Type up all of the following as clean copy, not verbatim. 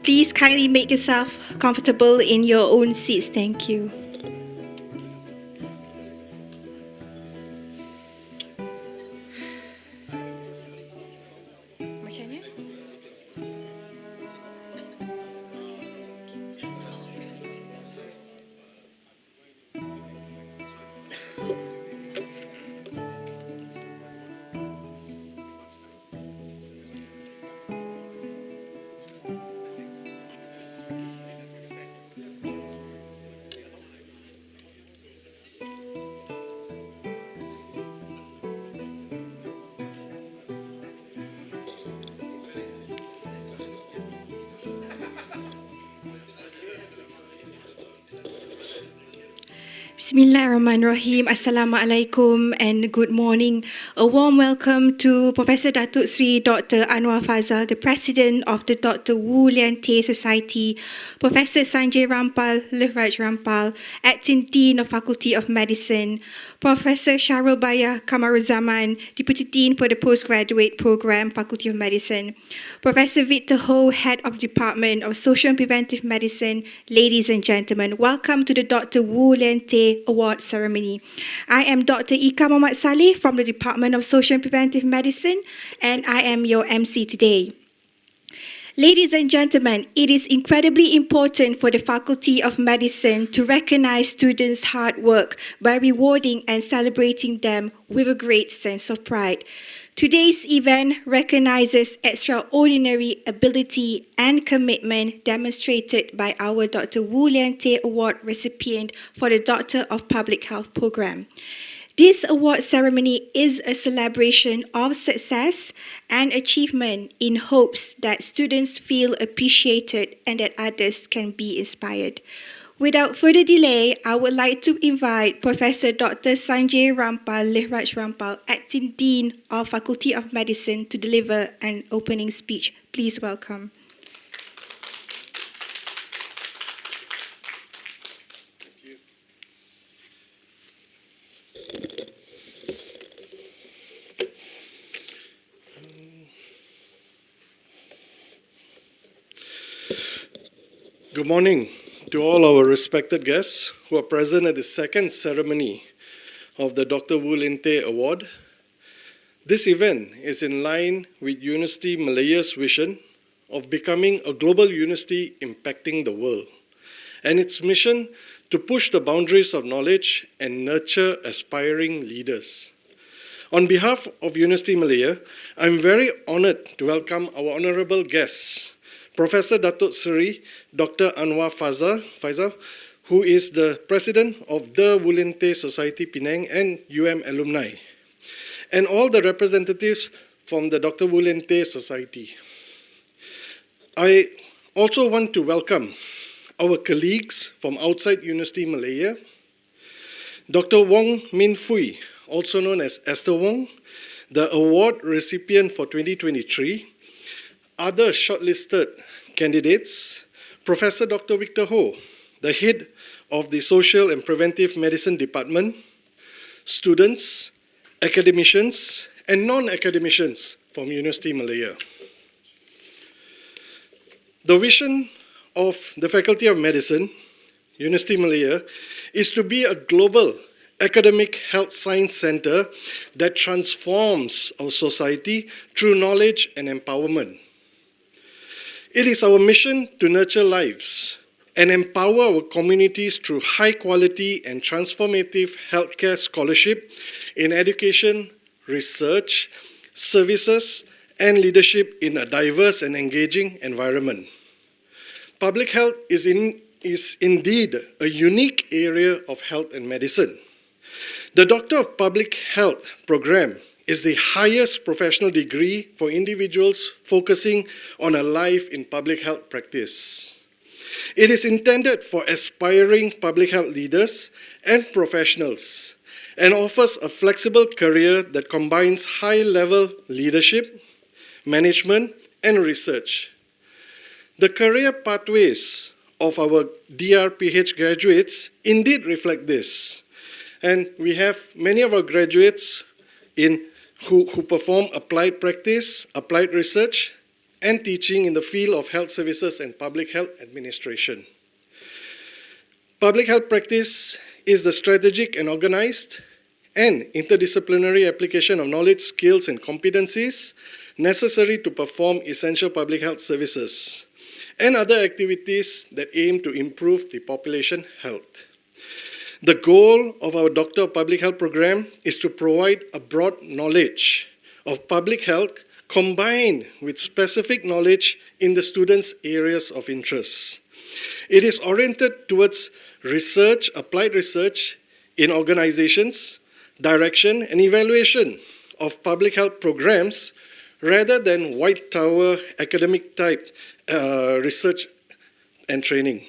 Please kindly make yourself comfortable in your own seats. Thank you. Macam mana? Bismillahirrahmanirrahim. Assalamualaikum and good morning. A warm welcome to Professor Datuk Sri Dr. Anwar Fazal, the President of the Dr. Lien Society, Professor Sanjay Rampal, Lihraj Rampal, Acting Dean of Faculty of Medicine, Professor Sharul Baya Kamaruzaman, Deputy Dean for the Postgraduate Program, Faculty of Medicine, Professor Victor Ho, Head of Department of Social and Preventive Medicine. Ladies and gentlemen, welcome to the Dr. Lien Award Ceremony. I am Dr. Ika Muhammad Saleh from the Department of Social and Preventive Medicine, and I am your MC today. Ladies and gentlemen, it is incredibly important for the Faculty of Medicine to recognize students' hard work by rewarding and celebrating them with a great sense of pride. Today's event recognizes extraordinary ability and commitment demonstrated by our Dr. Lien Award recipient for the Doctor of Public Health program. This award ceremony is a celebration of success and achievement in hopes that students feel appreciated and that others can be inspired. Without further delay, I would like to invite Professor Dr. Sanjay Rampal, Lihraj Rampal, Acting Dean of Faculty of Medicine, to deliver an opening speech. Please welcome. Good morning to all our respected guests who are present at the second ceremony of the Dr. Lien Award. This event is in line with University Malaya's vision of becoming a global university impacting the world, and its mission to push the boundaries of knowledge and nurture aspiring leaders. On behalf of University Malaya, I'm very honored to welcome our honorable guests, Professor Datuk Seri Dr. Anwar Fazal, who is the President of the Lien Society Penang and alumni, and all the representatives from the Dr. Lien Society. I also want to welcome our colleagues from outside University Malaya, Dr. Wong Min Fui, also known as Esther Wong, the award recipient for 2023, other shortlisted candidates, Professor Dr. Victor Ho, the head of the Social and Preventive Medicine Department, students, academicians, and non-academicians from University Malaya. The vision of the Faculty of Medicine, University Malaya, is to be a global academic health science center that transforms our society through knowledge and empowerment. It is our mission to nurture lives and empower our communities through high-quality and transformative healthcare scholarship in education, research, services, and leadership in a diverse and engaging environment. Public health is indeed a unique area of health and medicine. The Doctor of Public Health program is the highest professional degree for individuals focusing on a life in public health practice. It is intended for aspiring public health leaders and professionals and offers a flexible career that combines high-level leadership, management, and research. The career pathways of our DRPH graduates indeed reflect this. And we have many of our graduates who perform applied practice, applied research, and teaching in the field of health services and public health administration. Public health practice is the strategic and organized and interdisciplinary application of knowledge, skills, and competencies necessary to perform essential public health services and other activities that aim to improve the population health. The goal of our Doctor of Public Health program is to provide a broad knowledge of public health combined with specific knowledge in the students' areas of interest. It is oriented towards research, applied research in organizations, direction and evaluation of public health programs rather than white tower academic type research and training.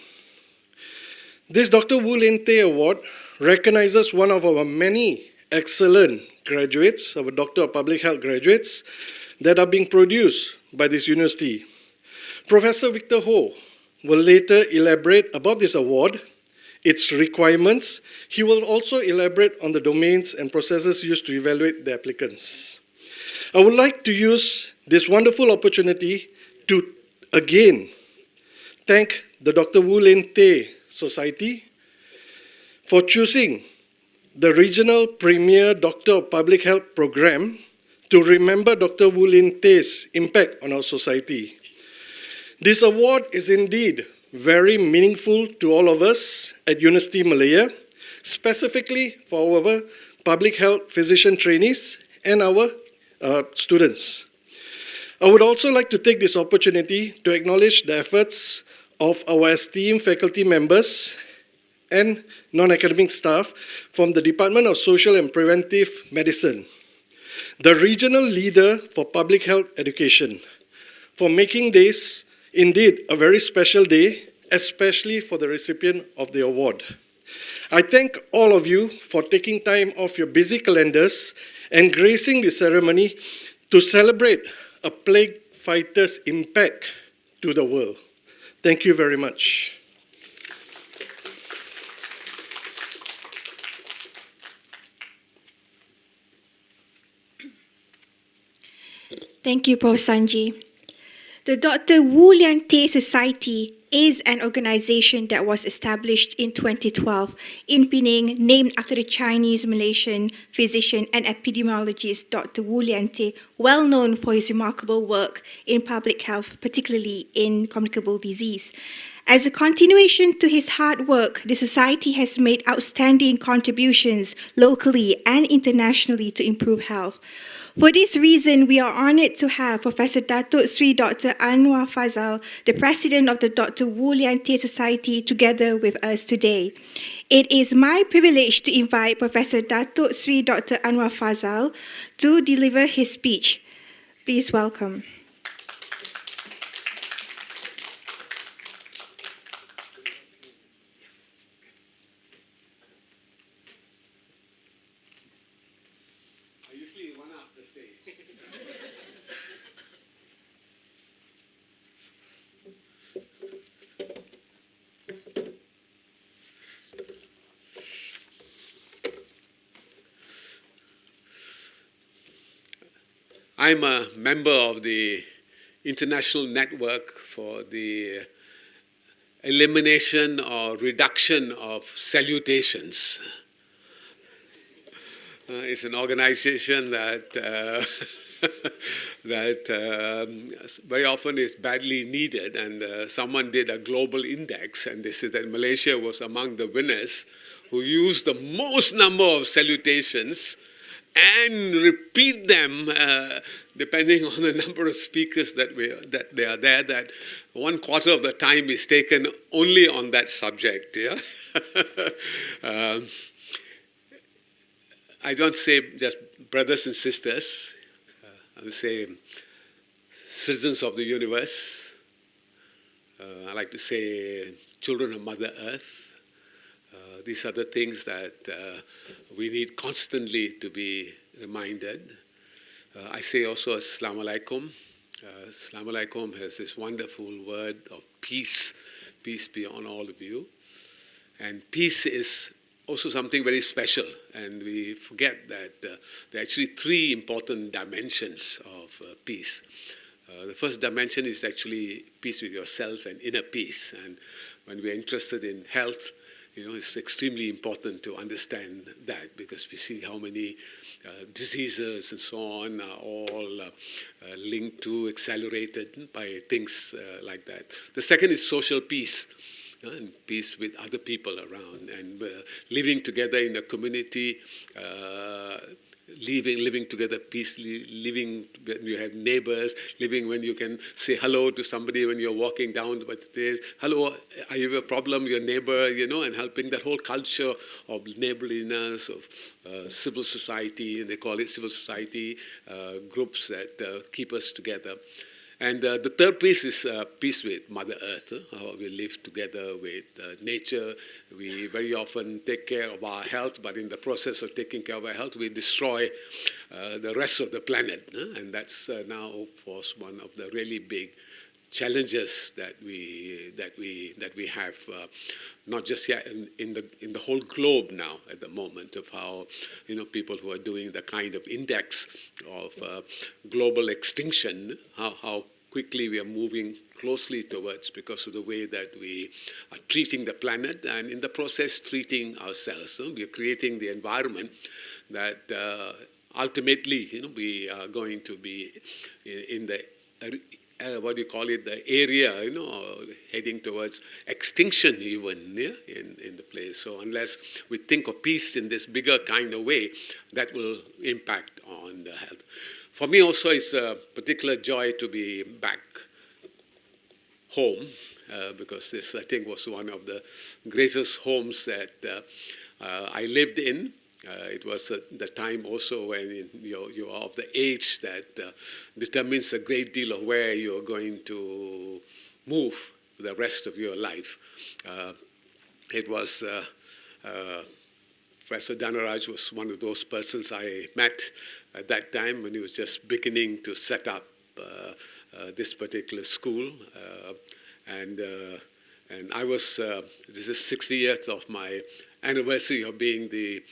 This Dr. Wu Lien Tay Award recognizes one of our many excellent graduates, our Doctor of Public Health graduates, that are being produced by this university. Professor Victor Ho will later elaborate about this award, its requirements. He will also elaborate on the domains and processes used to evaluate the applicants. I would like to use this wonderful opportunity to again thank the Dr. Wu Lien Tay Society for choosing the Regional Premier Doctor of Public Health program to remember Dr. Wu Lien Tay's impact on our society. This award is indeed very meaningful to all of us at University Malaya, specifically for our public health physician trainees and our students. I would also like to take this opportunity to acknowledge the efforts of our esteemed faculty members and non-academic staff from the Department of Social and Preventive Medicine, the regional leader for public health education, for making this indeed a very special day, especially for the recipient of the award. I thank all of you for taking time off your busy calendars and gracing the ceremony to celebrate a plague fighter's impact to the world. Thank you very much. Thank you, Prof. Sanji. The Dr. Wu Lien Tay Society is an organization that was established in 2012 in Penang, named after the Chinese-Malaysian physician and epidemiologist Dr. Wu Lien Tay, well known for his remarkable work in public health, particularly in communicable disease. As a continuation to his hard work, the Society has made outstanding contributions locally and internationally to improve health. For this reason, we are honored to have Professor Datuk Sri Dr. Anwar Fazal, the President of the Dr. Wu Lien Tay Society, together with us today. It is my privilege to invite Professor Datuk Sri Dr. Anwar Fazal to deliver his speech. Please welcome. I'm a member of the International Network for the Elimination or Reduction of Salutations. It's an organization that very often is badly needed, and someone did a global index, and they said that Malaysia was among the winners who used the most number of salutations and repeat them depending on the number of speakers that they are there, that 1/4 of the time is taken only on that subject. Yeah? I don't say just brothers and sisters. I would say citizens of the universe. I like to say children of Mother Earth. These are the things that we need constantly to be reminded. I say also Assalamu Alaikum. Assalamu Alaikum has this wonderful word of peace. Peace be on all of you. And peace is also something very special. And we forget that there are actually 3 important dimensions of peace. The first dimension is actually peace with yourself and inner peace. And when we're interested in health, it's extremely important to understand that, because we see how many diseases and so on are all linked to, accelerated by things like that. The second is social peace. And peace with other people around, and living together in a community, living together peacefully, living when you have neighbors, living when you can say hello to somebody when you're walking down the stairs. Hello, are you a problem, your neighbor, and helping that whole culture of neighborliness, of civil society, and they call it civil society, groups that keep us together. And the third piece is peace with Mother Earth, how we live together with nature. We very often take care of our health, but in the process of taking care of our health, we destroy the rest of the planet. And that's now, of course, one of the really big challenges that we have, not just here in the whole globe now at the moment, of how people who are doing the kind of index of global extinction, how quickly we are moving closely towards, because of the way that we are treating the planet, and in the process treating ourselves. We are creating the environment that ultimately we are going to be in the the area, heading towards extinction even, in the place. So unless we think of peace in this bigger kind of way, that will impact on the health. For me also, it's a particular joy to be back home, because this, I think, was one of the greatest homes that I lived in. It was the time also when you are of the age that determines a great deal of where you're going to move the rest of your life. It was Professor Dhanaraj was one of those persons I met at that time when he was just beginning to set up this particular school. And I was, this is 60th of my anniversary of being the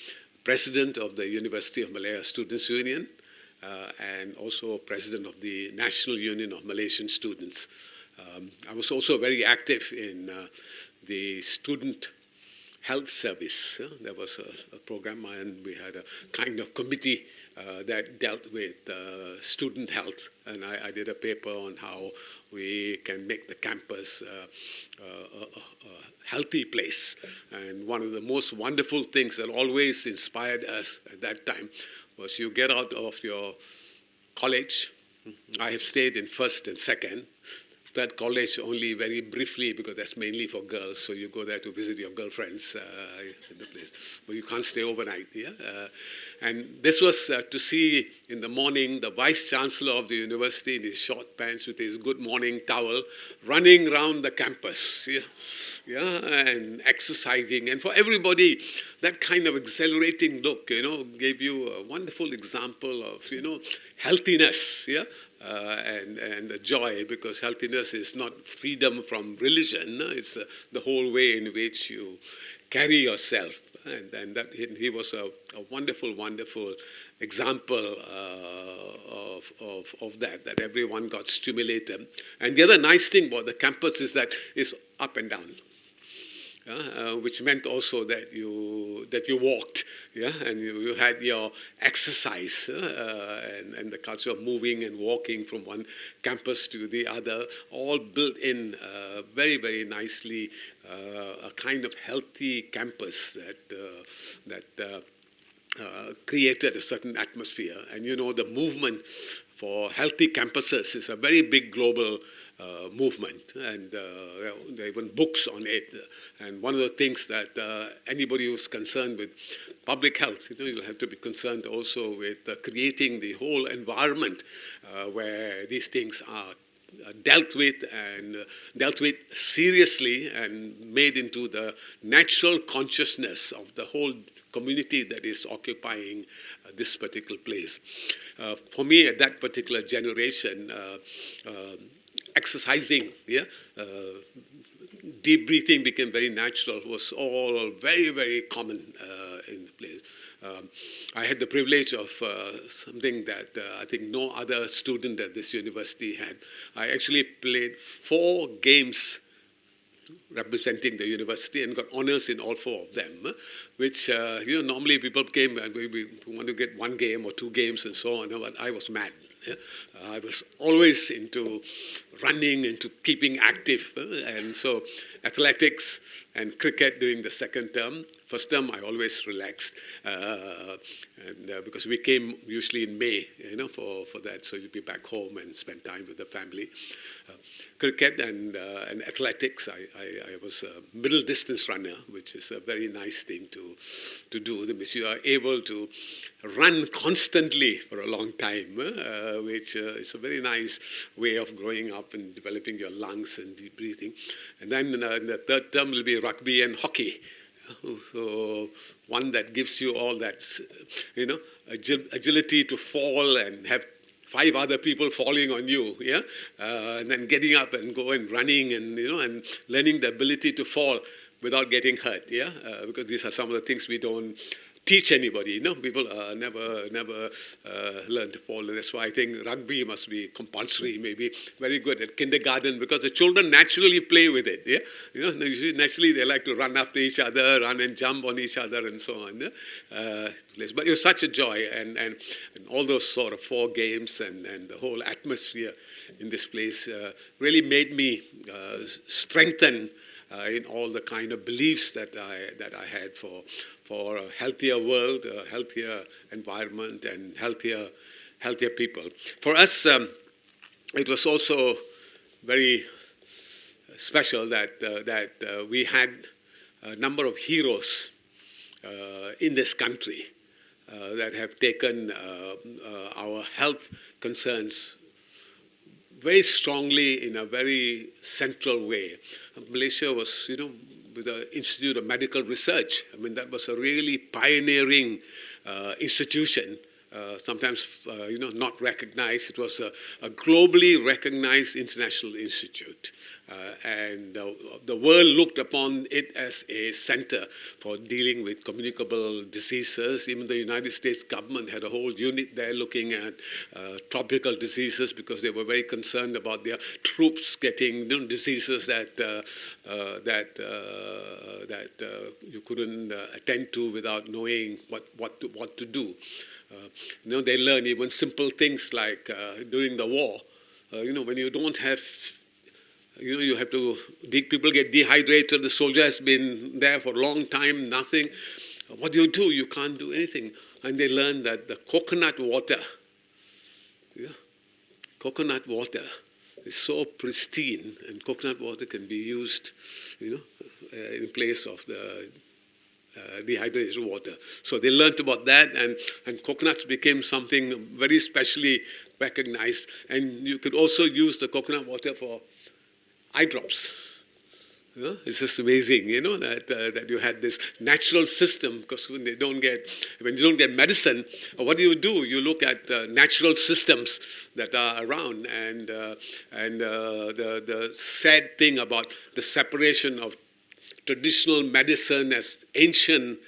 president of the University of Malaya Students' Union, and also president of the National Union of Malaysian Students. I was also very active in the student health service. There was a program, and we had a kind of committee that dealt with student health. And I did a paper on how we can make the campus a healthy place. And one of the most wonderful things that always inspired us at that time was you get out of your college. I have stayed in first and second. Third college only very briefly, because that's mainly for girls, so you go there to visit your girlfriends in the place. But you can't stay overnight, yeah? And this was to see in the morning the vice-chancellor of the university in his short pants with his good morning towel running around the campus, and exercising. And for everybody, that kind of exhilarating look, gave you a wonderful example of, healthiness, and the joy, because healthiness is not freedom from religion. It's the whole way in which you carry yourself. And that he was a wonderful, wonderful example of that everyone got stimulated. And the other nice thing about the campus is that it's up and down. Which meant also that you walked, and you had your exercise, and the culture of moving and walking from one campus to the other, all built in very, very nicely, a kind of healthy campus that created a certain atmosphere. And the movement for healthy campuses is a very big global movement, and there are even books on it. And one of the things that anybody who's concerned with public health, you'll have to be concerned also with creating the whole environment where these things are dealt with seriously and made into the natural consciousness of the whole community that is occupying this particular place. For me, at that particular generation, exercising, deep breathing became very natural, was all very, very common in the place. I had the privilege of something that I think no other student at this university had. I actually played 4 games representing the university and got honors in all 4 of them, which, normally people came and we want to get 1 game or 2 games and so on, but I was mad. Yeah? I was always into running, into keeping active, and so athletics and cricket during the second term. First term, I always relaxed, because we came usually in May, for that, so you'd be back home and spend time with the family. Cricket and athletics, I was a middle distance runner, which is a very nice thing to do. That means you are able to run constantly for a long time, which is a very nice way of growing up and developing your lungs and deep breathing. And then in the third term will be rugby and hockey. So one that gives you all that, agility to fall and have 5 other people falling on you, and then getting up and go and running and and learning the ability to fall without getting hurt, because these are some of the things we don't teach anybody. People never learn to fall. And that's why I think rugby must be compulsory, maybe very good at kindergarten, because the children naturally play with it. Naturally they like to run after each other, run and jump on each other, and so on. But it was such a joy, and all those sort of 4 games and the whole atmosphere in this place really made me strengthen in all the kind of beliefs that I had for a healthier world, a healthier environment, and healthier people. For us, it was also very special that we had a number of heroes in this country that have taken our health concerns very strongly in a very central way. Malaysia was, with the Institute of Medical Research. I mean, that was a really pioneering institution. Sometimes, not recognized. It was a globally recognized international institute. And the world looked upon it as a center for dealing with communicable diseases. Even the United States government had a whole unit there looking at tropical diseases, because they were very concerned about their troops getting diseases that you couldn't attend to without knowing what to do. They learn even simple things like during the war, when you don't have, you have to, people get dehydrated, the soldier has been there for a long time, nothing. What do? You can't do anything. And they learn that the coconut water is so pristine, and coconut water can be used, in place of the dehydrated water. So they learned about that, and coconuts became something very specially recognized. And you could also use the coconut water for eye drops. It's just amazing, that you had this natural system, because when you don't get medicine, what do? You look at natural systems that are around, and the sad thing about the separation of traditional medicine as ancient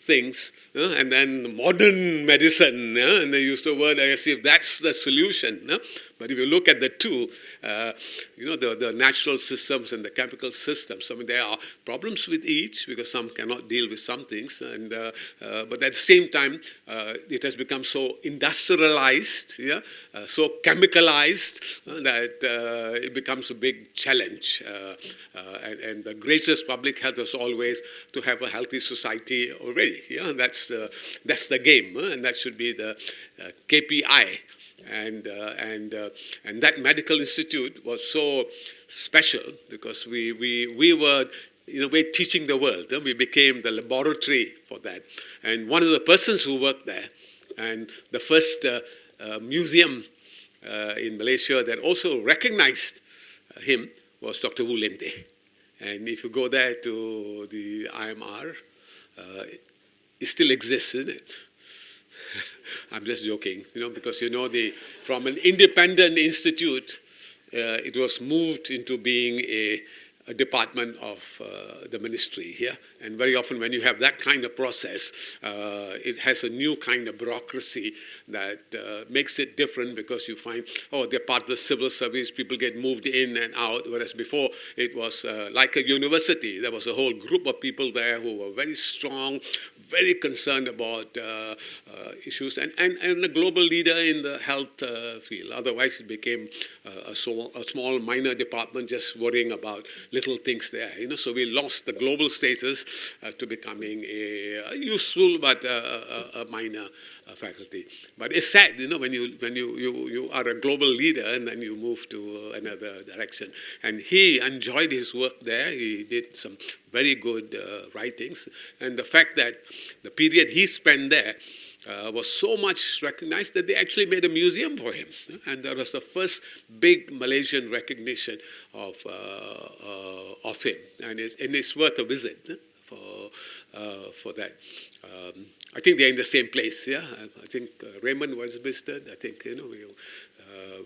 things, and then modern medicine, and they use the word as if that's the solution. But if you look at the two, the natural systems and the chemical systems, I mean, there are problems with each, because some cannot deal with some things, and but at the same time, it has become so industrialized, so chemicalized, that it becomes a big challenge. And the greatest public health is always to have a healthy society already. That's the game, and that should be the KPI. And that medical institute was so special, because we were, in a way, teaching the world. We became the laboratory for that. And one of the persons who worked there, and the first museum in Malaysia that also recognized him, was Dr. Lien. And if you go there to the IMR, it still exists, isn't it? I'm just joking, because from an independent institute, it was moved into being a department of the ministry here. And very often when you have that kind of process, it has a new kind of bureaucracy that makes it different, because you find, oh, they're part of the civil service, people get moved in and out, whereas before it was like a university. There was a whole group of people there who were very strong, very concerned about issues, and a global leader in the health field. Otherwise, it became a small minor department just worrying about little things there. So we lost the global status to becoming a useful but a minor faculty. But it's sad, when you are a global leader and then you move to another direction. And he enjoyed his work there. He did some very good writings. And the fact that the period he spent there was so much recognized that they actually made a museum for him. And that was the first big Malaysian recognition of him. And it's worth a visit for that. I think they're in the same place, yeah? I think Raymond was visited. I think, we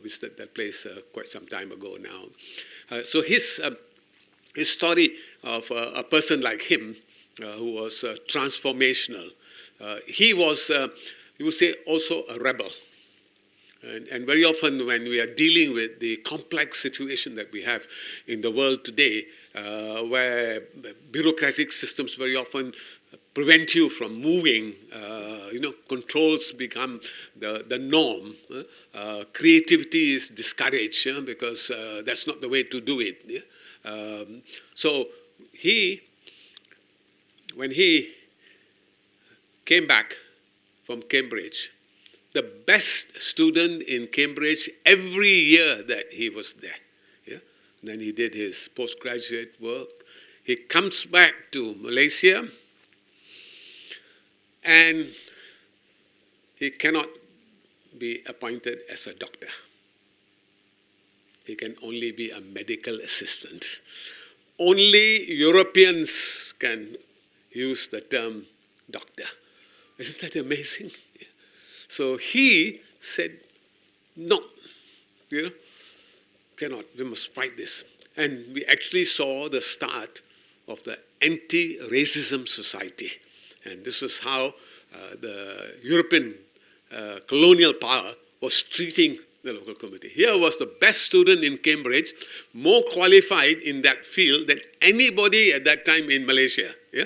visited that place quite some time ago now. So his story of a person like him, who was transformational. He was, you would say, also a rebel. And very often when we are dealing with the complex situation that we have in the world today, where bureaucratic systems very often prevent you from moving, controls become the norm. Creativity is discouraged, because that's not the way to do it. Yeah? So when he came back from Cambridge, the best student in Cambridge every year that he was there. Yeah? Then he did his postgraduate work. He comes back to Malaysia, and he cannot be appointed as a doctor. He can only be a medical assistant. Only Europeans can use the term doctor. Isn't that amazing? So he said, no, cannot, we must fight this. And we actually saw the start of the anti-racism society. And this was how the European colonial power was treating the local community. Here was the best student in Cambridge, more qualified in that field than anybody at that time in Malaysia. Yeah?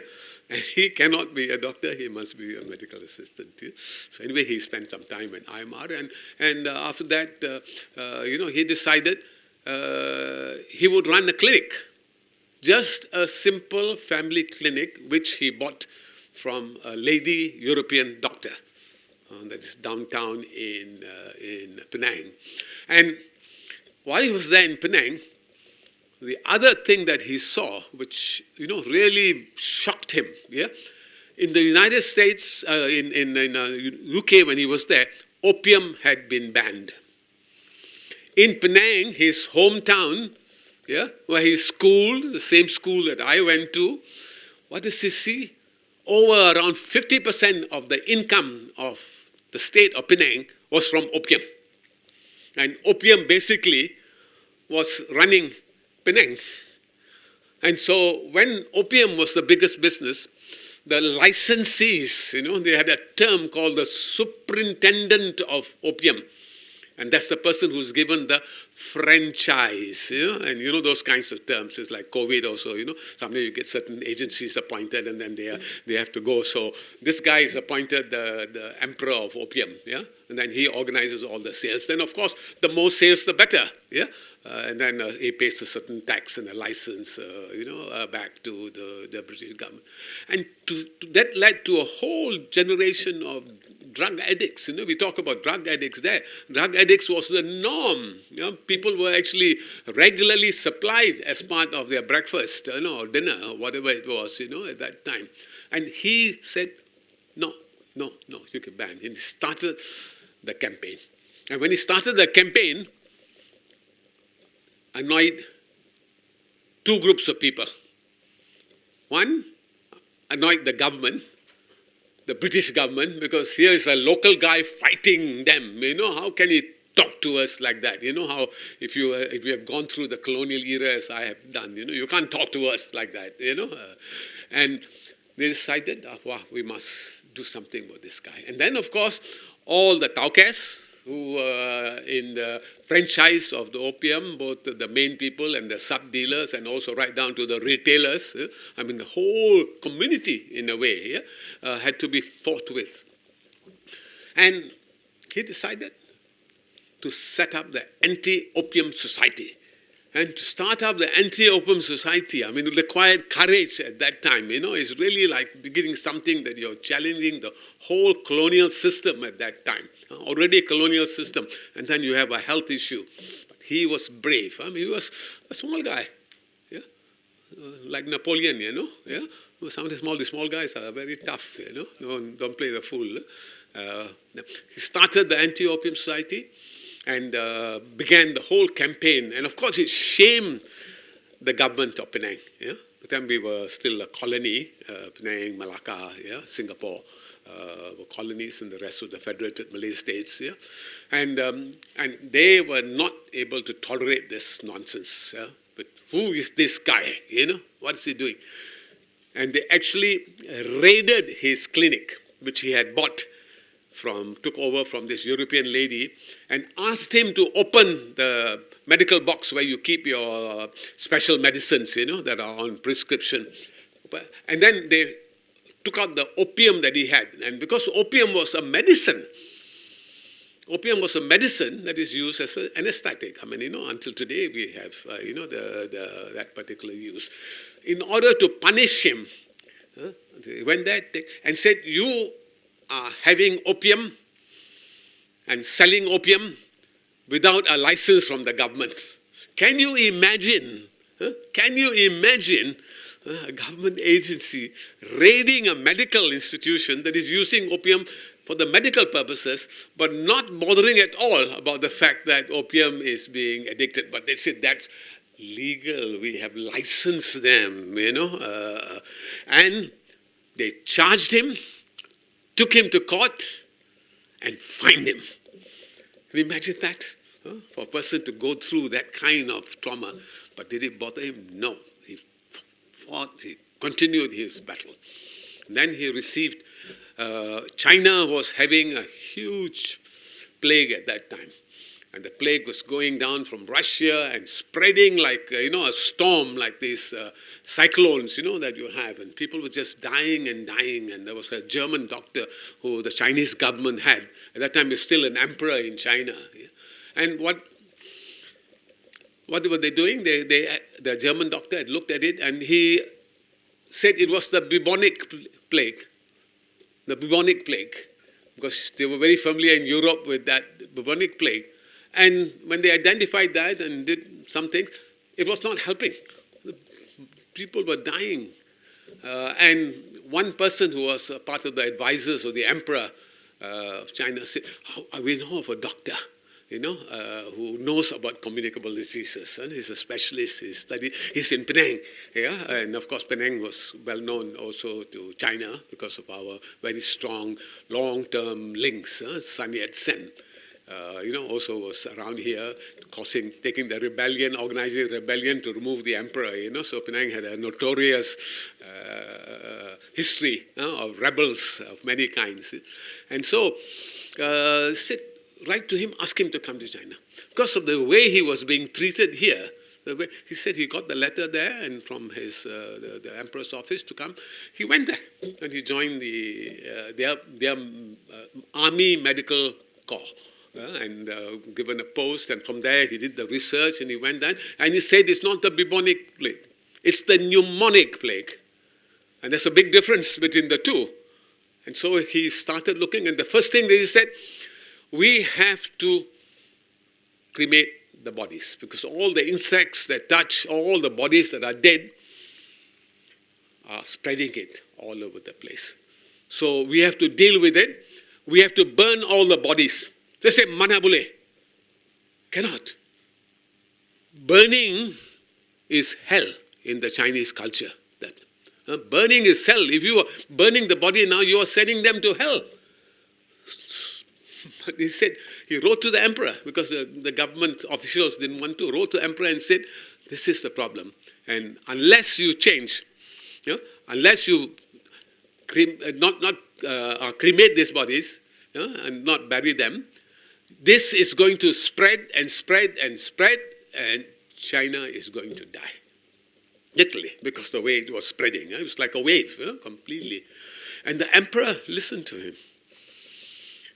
And he cannot be a doctor, he must be a medical assistant. Yeah? So anyway, he spent some time in IMR, and after that, he decided he would run a clinic, just a simple family clinic, which he bought from a lady European doctor. That is downtown in Penang. And while he was there in Penang, the other thing that he saw, which really shocked him, yeah, in the United States, in UK when he was there, opium had been banned. In Penang, his hometown, yeah, where he schooled, the same school that I went to, what does he see? Over around 50% of the income of the state of Penang was from opium. And opium basically was running Penang. And so when opium was the biggest business, the licensees, they had a term called the superintendent of opium. And that's the person who's given the franchise, and those kinds of terms. It's like COVID also, Sometimes you get certain agencies appointed and then they have to go. So this guy is appointed the emperor of opium, yeah? And then he organizes all the sales. Then, of course, the more sales, the better, yeah? And then he pays a certain tax and a license, back to the British government. And that led to a whole generation of drug addicts. We talk about drug addicts there. Drug addicts was the norm. People were actually regularly supplied as part of their breakfast, or dinner, or whatever it was, at that time. And he said, no, you can ban. And he started the campaign. And when he started the campaign, annoyed two groups of people. One, annoyed the government, the British government, because here is a local guy fighting them. How can he talk to us like that. You know how if you have gone through the colonial era as I have done, you can't talk to us like that, and they decided, wow, we must do something about this guy. And then, of course, all the Taukas who were in the franchise of the opium, both the main people and the sub-dealers, and also right down to the retailers, the whole community, in a way, had to be fought with. And he decided to set up the anti-opium society. And to start up the anti-opium society, it required courage at that time. It's really like beginning something that you're challenging the whole colonial system at that time. Already a colonial system, and then you have a health issue. But he was brave. He was a small guy, like Napoleon, Some of the small guys are very tough, Don't play the fool. He started the anti-opium society and began the whole campaign. And of course, it shamed the government of Penang. At the time, we were still a colony, Penang, Malacca, Singapore were colonies, and the rest of the federated Malay states. And they were not able to tolerate this nonsense. But who is this guy? What is he doing? And they actually raided his clinic, which he had took over from this European lady, and asked him to open the medical box where you keep your special medicines, that are on prescription. And then they took out the opium that he had. And because opium was a medicine that is used as an anesthetic. Until today we have, that particular use. In order to punish him, they went there and said, you are having opium and selling opium without a license from the government. Can you imagine? A government agency raiding a medical institution that is using opium for the medical purposes, but not bothering at all about the fact that opium is being addicted? But they said that's legal. We have licensed them, and they charged him, took him to court, and fined him. Can you imagine that? For a person to go through that kind of trauma. But did it bother him? No. He fought, he continued his battle. And then he received, China was having a huge plague at that time. And the plague was going down from Russia and spreading like, a storm, like these cyclones, that you have. And people were just dying and dying. And there was a German doctor who the Chinese government had. At that time, he was still an emperor in China. And what were they doing? The German doctor had looked at it, and he said it was the bubonic plague. The bubonic plague. Because they were very familiar in Europe with that bubonic plague. And when they identified that and did some things, it was not helping. People were dying. And one person who was part of the advisors of the emperor of China said, we know of a doctor, who knows about communicable diseases. And he's a specialist. He's in Penang. And of course, Penang was well known also to China because of our very strong long-term links. Sun Yat-sen. Also was around here, taking the rebellion, organizing rebellion to remove the emperor, So Penang had a notorious history of rebels of many kinds. And so, said, write to him, ask him to come to China. Because of the way he was being treated here, he said he got the letter there and from his the emperor's office to come. He went there and he joined their army medical corps. And given a post, and from there he did the research and he went there and he said it's not the bubonic plague, it's the pneumonic plague. And there's a big difference between the two. And so he started looking, and the first thing that he said, we have to cremate the bodies because all the insects that touch all the bodies that are dead are spreading it all over the place. So we have to deal with it. We have to burn all the bodies. They say, mana boleh. Cannot. Burning is hell in the Chinese culture. Burning is hell. If you are burning the body now, you are sending them to hell. But he said, he wrote to the emperor because the government officials didn't want to, wrote to the emperor and said, this is the problem. And unless you change, unless you cremate these bodies and not bury them, this is going to spread and spread and spread, and China is going to die. Literally, because the way it was spreading. It was like a wave, completely. And the emperor listened to him.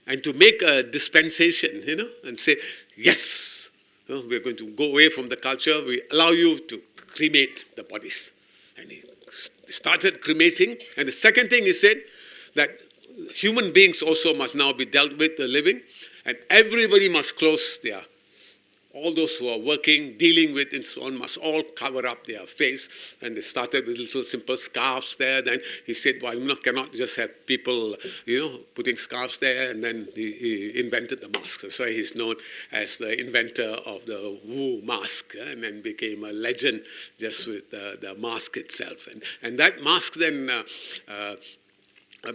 And to make a dispensation, and say, yes, we're going to go away from the culture. We allow you to cremate the bodies. And he started cremating. And the second thing he said, that human beings also must now be dealt with, the living. And everybody must close all those who are working, dealing with and so on, must all cover up their face. And they started with little simple scarves there. Then he said, well, cannot just have people, putting scarves there. And then he invented the mask. So he's known as the inventor of the Wu mask, and then became a legend just with the mask itself. And that mask then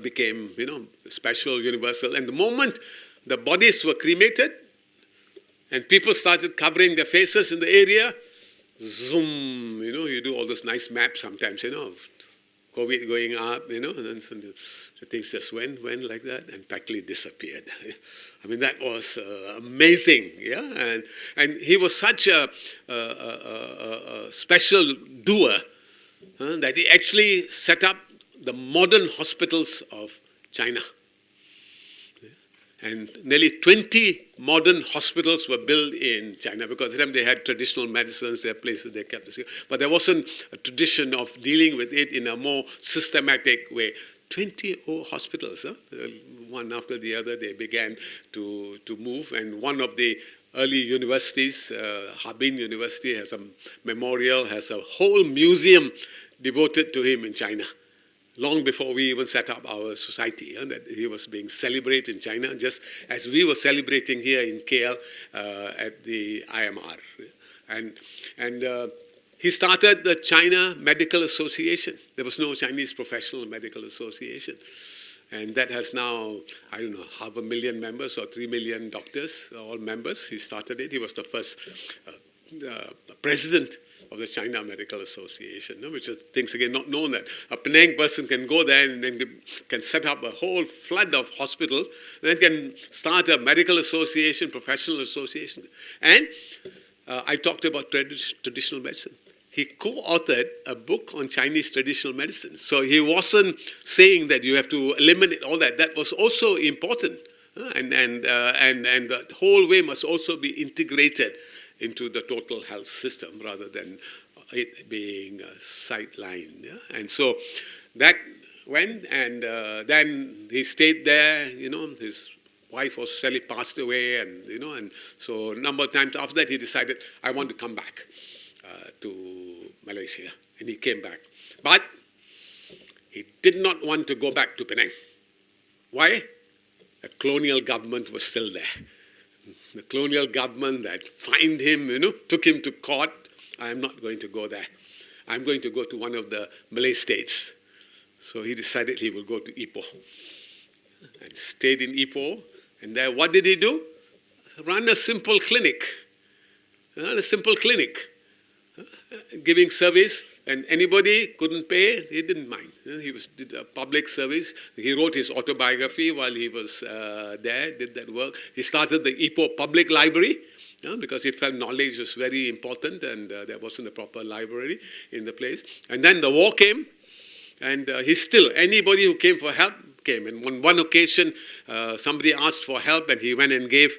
became, special, universal. And the moment the bodies were cremated, and people started covering their faces in the area, zoom, you do all those nice maps sometimes, of COVID going up, and then the things just went like that and practically disappeared. I mean, that was amazing, yeah? And he was such a special doer that he actually set up the modern hospitals of China. And nearly 20 modern hospitals were built in China because at the time they had traditional medicines, there are places they kept the sick. But there wasn't a tradition of dealing with it in a more systematic way. 20 hospitals, one after the other, they began to move. And one of the early universities, Harbin University, has a memorial, has a whole museum devoted to him in China. Long before we even set up our society, that he was being celebrated in China, just as we were celebrating here in KL at the IMR. And he started the China Medical Association. There was no Chinese Professional Medical Association. And that has now, 500,000 members or 3 million doctors, all members. He started it. He was the first president of the China Medical Association, which is things again not known that a Penang person can go there and then can set up a whole flood of hospitals, and then can start a medical association, professional association. And I talked about traditional medicine. He co-authored a book on Chinese traditional medicine. So he wasn't saying that you have to eliminate all that. That was also important, and the whole way must also be integrated into the total health system rather than it being sidelined. Yeah? And so that went, and then he stayed there. His wife also sadly passed away, and so a number of times after that he decided, I want to come back to Malaysia, and he came back. But he did not want to go back to Penang. Why? The colonial government was still there. The colonial government that fined him, took him to court. I am not going to go there. I'm going to go to one of the Malay states. So he decided he will go to Ipoh. And stayed in Ipoh. And there, what did he do? Run a simple clinic. Giving service. And anybody couldn't pay, he didn't mind. He did a public service. He wrote his autobiography while he was there, did that work. He started the Ipoh Public Library because he felt knowledge was very important, and there wasn't a proper library in the place. And then the war came, and anybody who came for help came. And on one occasion, somebody asked for help, and he went and gave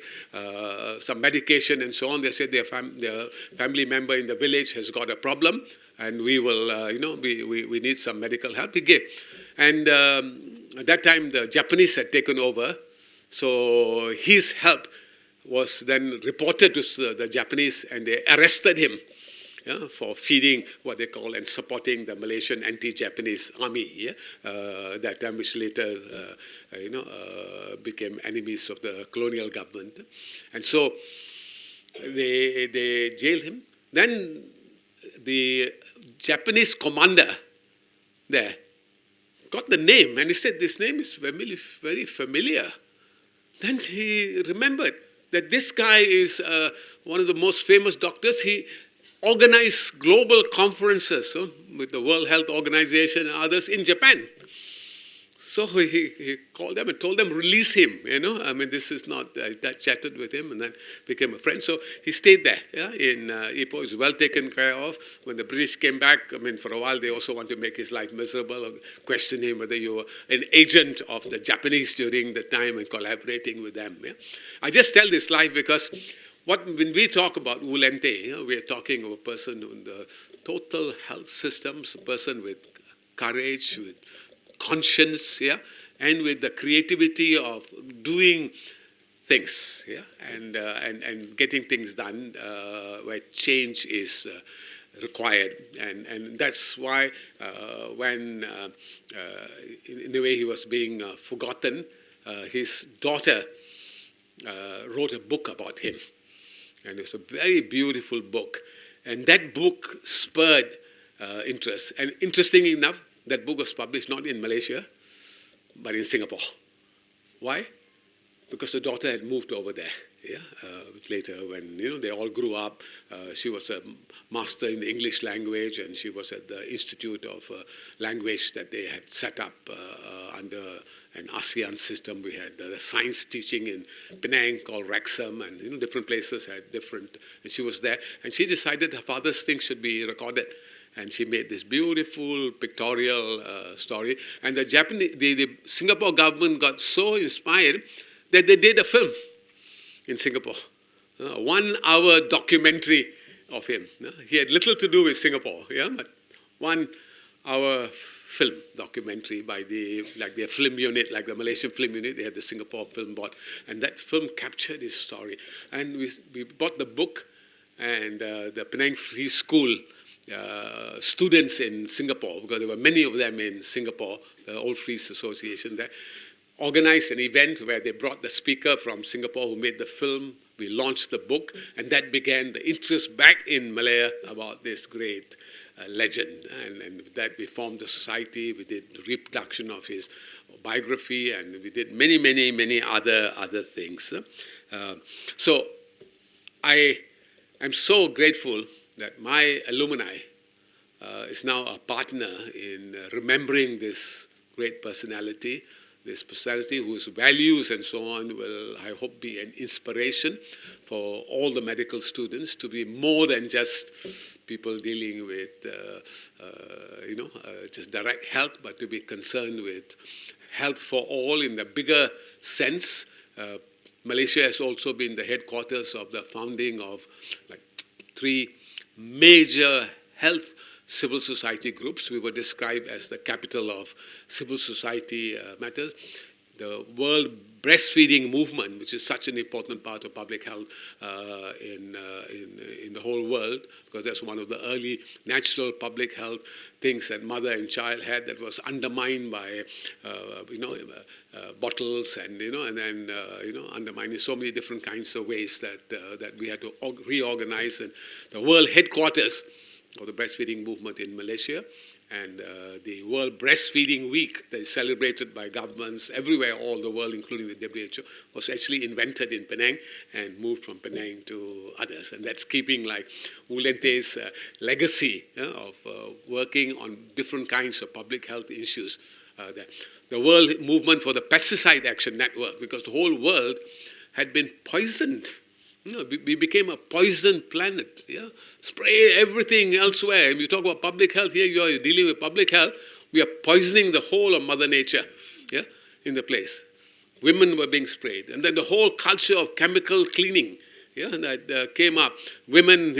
some medication and so on. They said their family member in the village has got a problem, and we will, we need some medical help. He gave. And at that time, the Japanese had taken over. So his help was then reported to the Japanese, and they arrested him for feeding what they call and supporting the Malaysian anti-Japanese army. That time, which later, became enemies of the colonial government. And so they jailed him. Then the Japanese commander there got the name, and he said, this name is very familiar. then he remembered that this guy is one of the most famous doctors. He organized global conferences with the World Health Organization and others in Japan. So he called them and told them, release him, I mean, this is not, I chatted with him and then became a friend. So he stayed there, in Ipoh. He was well taken care of. When the British came back, I mean, for a while, they also wanted to make his life miserable or question him whether you were an agent of the Japanese during the time and collaborating with them. I just tell this life because when we talk about Wu Lien-teh, we are talking of a person in the total health systems, a person with courage, with conscience, and with the creativity of doing things, and getting things done where change is required, and that's why when in a way he was being forgotten, his daughter wrote a book about him, and it's a very beautiful book, and that book spurred interest, and interestingly enough, that book was published not in Malaysia, but in Singapore. Why? Because the daughter had moved over there. Later, when they all grew up, she was a master in the English language, and she was at the Institute of Language that they had set up under an ASEAN system. We had the science teaching in Penang called Wrexham, and different places had different. And she was there, and she decided her father's things should be recorded. And she made this beautiful pictorial story. And the Singapore government got so inspired that they did a film in Singapore. 1 hour documentary of him. He had little to do with Singapore, but 1 hour film documentary by their film unit, like the Malaysian film unit, they had the Singapore Film Board. And that film captured his story. And we bought the book, and the Penang Free School students in Singapore, because there were many of them in Singapore, the Old Frees Association there, organized an event where they brought the speaker from Singapore who made the film. We launched the book, and that began the interest back in Malaya about this great legend. And with that, we formed a society. We did the reproduction of his biography, and we did many, many, many other things. So I am so grateful that my alumni is now a partner in remembering this great personality, whose values and so on will, I hope, be an inspiration for all the medical students to be more than just people dealing with, just direct health, but to be concerned with health for all in the bigger sense. Malaysia has also been the headquarters of the founding of 3 major health civil society groups. We were described as the capital of civil society matters. The World Breastfeeding Movement, which is such an important part of public health in the whole world, because that's one of the early natural public health things that mother and child had that was undermined by bottles and then undermined in so many different kinds of ways that we had to reorganize. And the world headquarters of the breastfeeding movement in Malaysia, and the World Breastfeeding Week that is celebrated by governments everywhere, all the world, including the WHO, was actually invented in Penang and moved from Penang to others. And that's keeping Wu Lien-teh's legacy of working on different kinds of public health issues. The World Movement for the Pesticide Action Network, because the whole world had been poisoned. We became a poisoned planet. Spray everything elsewhere. If you talk about public health, here you are dealing with public health. We are poisoning the whole of Mother Nature in the place. Women were being sprayed. And then the whole culture of chemical cleaning that came up. Women,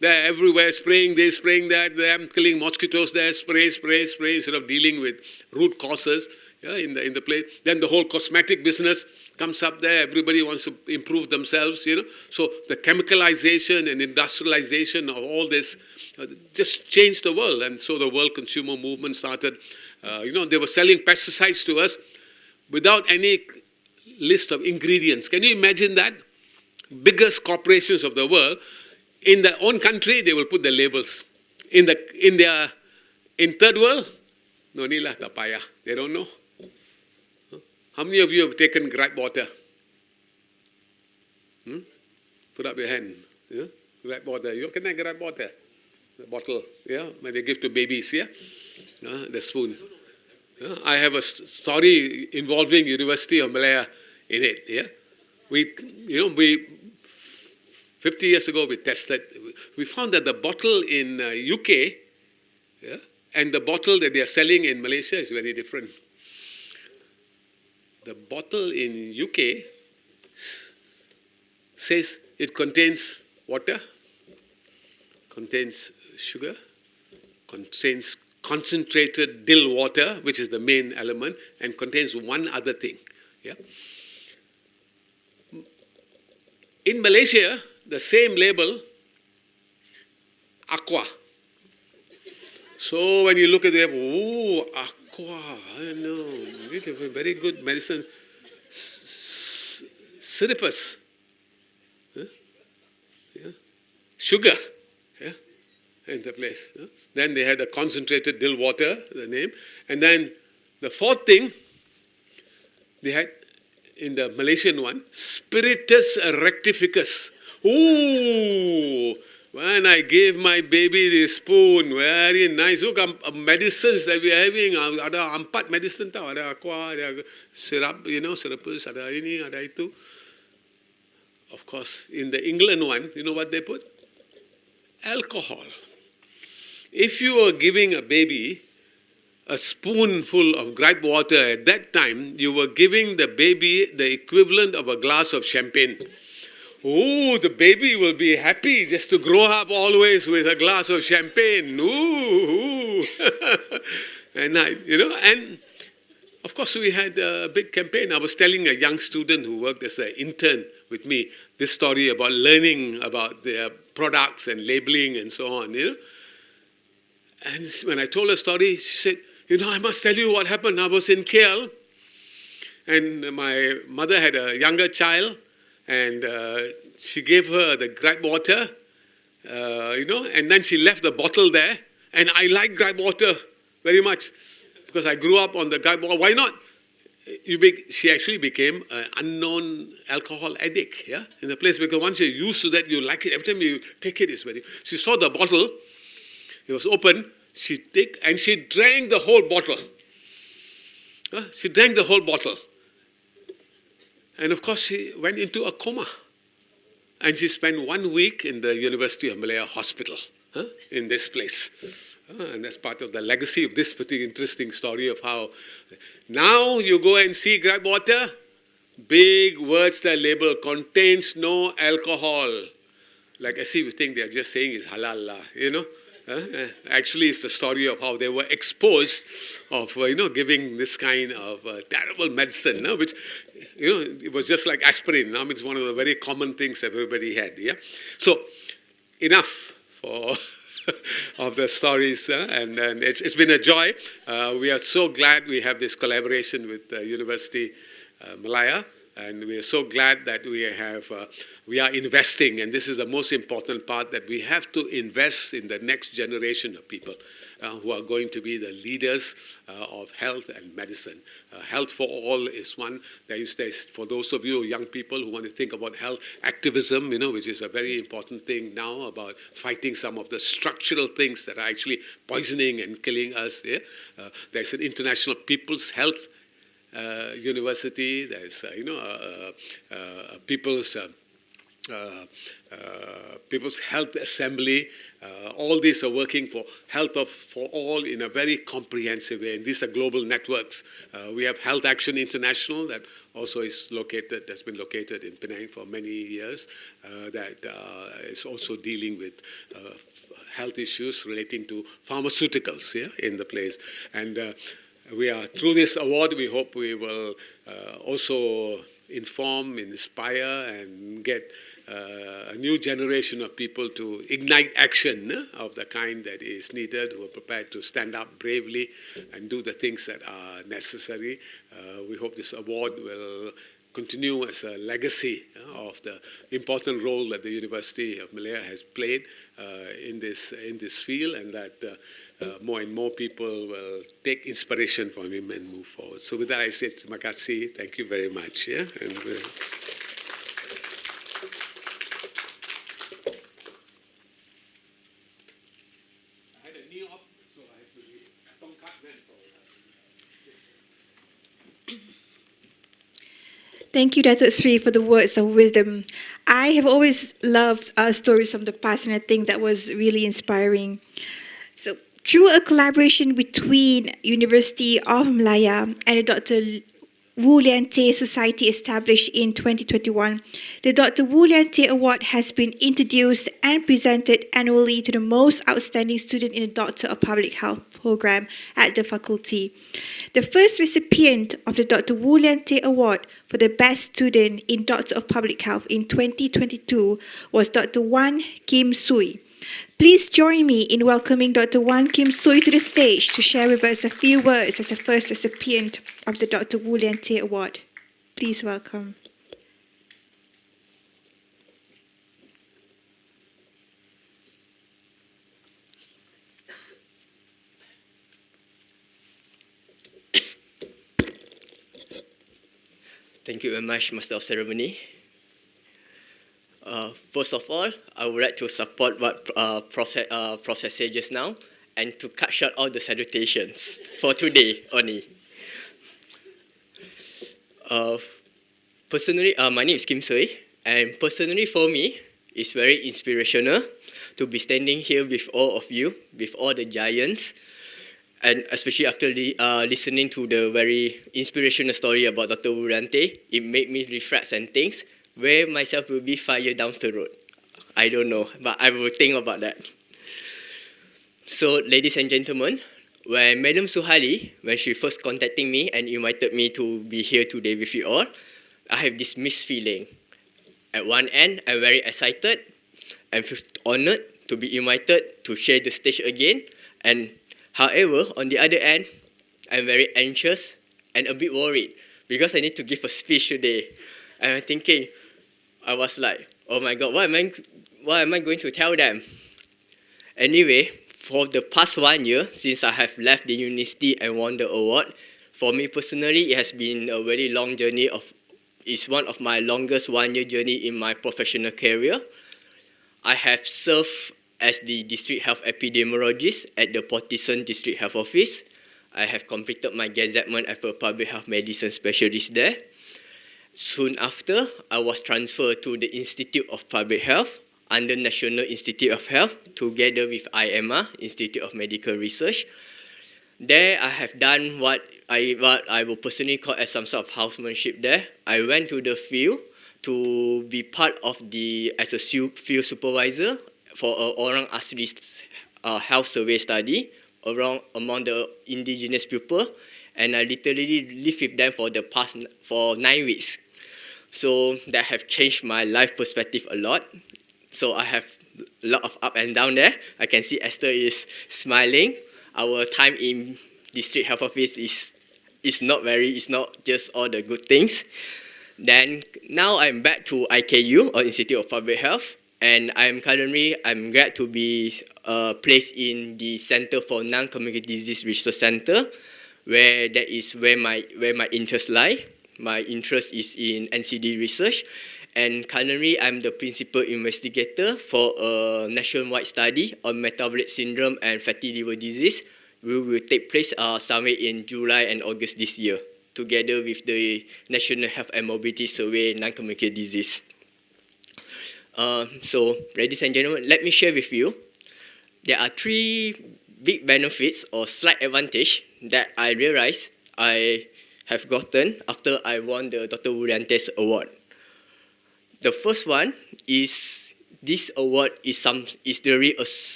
they're everywhere spraying this, spraying that. They're killing mosquitoes there, spray, instead of dealing with root causes in the place. Then the whole cosmetic business comes up there. Everybody wants to improve themselves, So the chemicalization and industrialization of all this just changed the world. And so the world consumer movement started. They were selling pesticides to us without any list of ingredients. Can you imagine that? Biggest corporations of the world, in their own country, they will put the labels. In third world, no nila tapaya. They don't know. How many of you have taken gripe water? Put up your hand. Yeah? Grab water. You can I grab water? The bottle, yeah, when they give to babies, yeah? The spoon. Yeah? I have a story involving University of Malaya in it, yeah? We 50 years ago we tested, we found that the bottle in UK, yeah, and the bottle that they are selling in Malaysia is very different. The bottle in UK says it contains water, contains sugar, contains concentrated dill water, which is the main element, and contains one other thing. Yeah? In Malaysia, the same label, aqua. So when you look at it, oh, aqua, I know, very good medicine. Syrupus, huh? Yeah. Sugar, yeah, in the place. Huh? Then they had a concentrated dill water, the name. And then the fourth thing, they had in the Malaysian one, spiritus rectificus. Ooh, when I gave my baby the spoon, very nice. Look, medicines that we are having, ada empat medicine tau, ada aqua, ada syrup, syrupus, ada ini, ada itu. Of course, in the England one, you know what they put? Alcohol. If you are giving a baby a spoonful of gripe water at that time, you were giving the baby the equivalent of a glass of champagne. Oh, the baby will be happy just to grow up always with a glass of champagne. Ooh. And and of course we had a big campaign. I was telling a young student who worked as an intern with me this story about learning about their products and labeling and so on, And when I told her story, she said, I must tell you what happened. I was in KL, and my mother had a younger child, and she gave her the gripe water, and then she left the bottle there. And I like gripe water very much because I grew up on the gripe water. Why not? She actually became an unknown alcohol addict, yeah, in the place, because once you're used to that, you like it. Every time you take it, it's very. She saw the bottle, it was open. She drank the whole bottle. She drank the whole bottle. And of course, she went into a coma. And she spent 1 week in the University of Malaya hospital, in this place. And that's part of the legacy of this particular interesting story of how now you go and see gripe water, big words that label contains no alcohol. Like as if you think they're just saying it's halal, Actually, it's the story of how they were exposed of, giving this kind of terrible medicine, which, it was just like aspirin. It's one of the very common things everybody had, yeah? So, enough for of the stories, and it's been a joy. We are so glad we have this collaboration with University Malaya. And we are so glad that we are investing, and this is the most important part, that we have to invest in the next generation of people who are going to be the leaders of health and medicine. Health for all is one. There's for those of you young people who want to think about health activism, which is a very important thing now, about fighting some of the structural things that are actually poisoning and killing us. Yeah? There's an International People's Health University, there's People's Health Assembly. All these are working for health for all in a very comprehensive way. And these are global networks. We have Health Action International that also has been located in Penang for many years, that is also dealing with health issues relating to pharmaceuticals, in the place. And we are, through this award, we hope we will also inform, inspire, and get a new generation of people to ignite action of the kind that is needed, who are prepared to stand up bravely and do the things that are necessary. We hope this award will continue as a legacy of the important role that the University of Malaya has played in this field, and that more and more people will take inspiration from him and move forward. So with that, I say terima kasih. Thank you very much. Yeah? And, Thank you, Datuk Sri, for the words of wisdom. I have always loved stories from the past, and I think that was really inspiring. So, through a collaboration between University of Malaya and the Dr. Wu Lien Tay Society established in 2021, the Dr. Wu Lien Tay Award has been introduced and presented annually to the most outstanding student in the Doctor of Public Health program at the faculty. The first recipient of the Dr. Wu Lien Tay Award for the best student in Doctor of Public Health in 2022 was Dr. Wan Kim Sui. Please join me in welcoming Dr. Wan Kim Sui to the stage to share with us a few words as the first recipient of the Dr. Wu Lien Tay Award. Please welcome. Thank you very much, Master of Ceremony. First of all, I would like to support what Professor said just now and to cut short all the salutations for today only. Personally, my name is Kim Sui, and personally for me, it's very inspirational to be standing here with all of you, with all the giants, and especially after listening to the very inspirational story about Dr. Wu Lien Tay, it made me reflect and think where myself will be 5 years down the road. I don't know, but I will think about that. So, ladies and gentlemen, when Madam Suhali, when she first contacted me and invited me to be here today with you all, I have this mixed feeling. At one end, I'm very excited and honored to be invited to share the stage again. And however, on the other end, I'm very anxious and a bit worried because I need to give a speech today. And I'm thinking, I was like, oh my God, what am I going to tell them? Anyway, for the past 1 year, since I have left the university and won the award, for me personally, it has been a very long journey. It's one of my longest 1 year journey in my professional career. I have served as the District Health Epidemiologist at the Potison District Health Office. I have completed my gazettement as a public health medicine specialist there. Soon after, I was transferred to the Institute of Public Health under National Institute of Health together with IMR, Institute of Medical Research. There, I have done what I will personally call as some sort of housemanship there. I went to the field to be part of as a field supervisor for a Orang Asli health survey study among the indigenous people, and I literally lived with them for 9 weeks. So that have changed my life perspective a lot. So I have a lot of up and down there. I can see Esther is smiling. Our time in District Health Office is not just all the good things. Then now I'm back to IKU, or Institute of Public Health, and I'm glad to be placed in the Center for Non-Communicable Disease Research Center, where that is where my interests lie. My interest is in NCD research, and currently I'm the principal investigator for a nationwide study on metabolic syndrome and fatty liver disease, which will take place somewhere in July and August this year, together with the National Health and Mobility Survey non-communicable disease. So, ladies and gentlemen, let me share with you. There are 3 big benefits or slight advantage that I realized I have gotten after I won the Dr. Wu Lien Tay Award. The first one is this award is really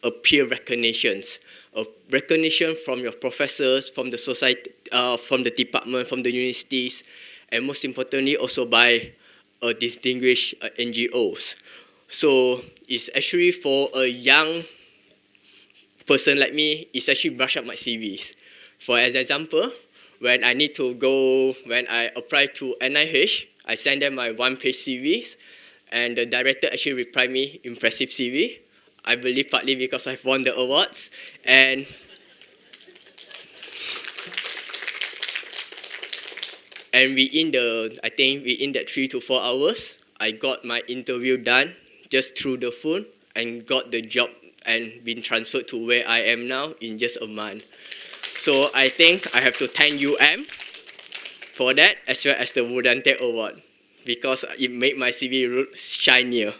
a peer recognition, a recognition from your professors, from the society, from the department, from the universities, and most importantly also by distinguished NGOs. So it's actually for a young person like me, it's actually brush up my CVs. For example, when I apply to NIH, I send them my 1-page CVs, and the director actually replied me, impressive CV. I believe partly because I've won the awards, and within that 3 to 4 hours, I got my interview done just through the phone and got the job and been transferred to where I am now in just a month. So I think I have to thank UM for that, as well as the Wu Lien Tay Award. because it made my CV look shinier.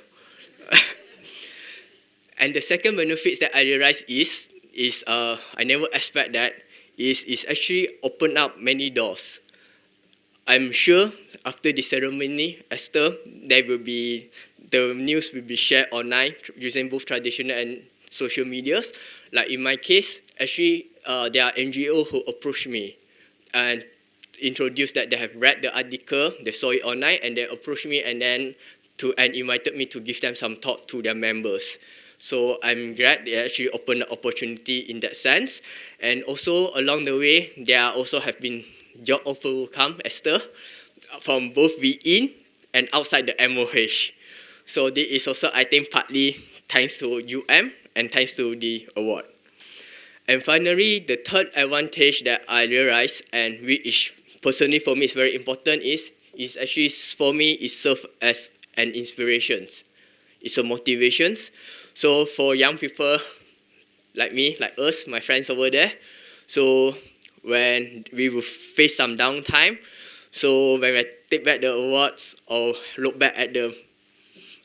And the second benefits that I realized is I never expect that is actually opened up many doors. I'm sure after the ceremony, Esther, the news will be shared online using both traditional and social medias. Like in my case, actually, there are NGOs who approached me and introduced that they have read the article, they saw it online, and they approached me and invited me to give them some talk to their members. So I'm glad they actually opened the opportunity in that sense. And also along the way, there also have been job offer will come, Esther, from both within and outside the MOH. So this is also, I think, partly thanks to UM and thanks to the award. And finally, the third advantage that I realized, and which personally for me is very important, is actually for me it serves as an inspiration. It's a motivation. So for young people like me, like us, my friends over there, so when we will face some downtime, so when I take back the awards or look back at the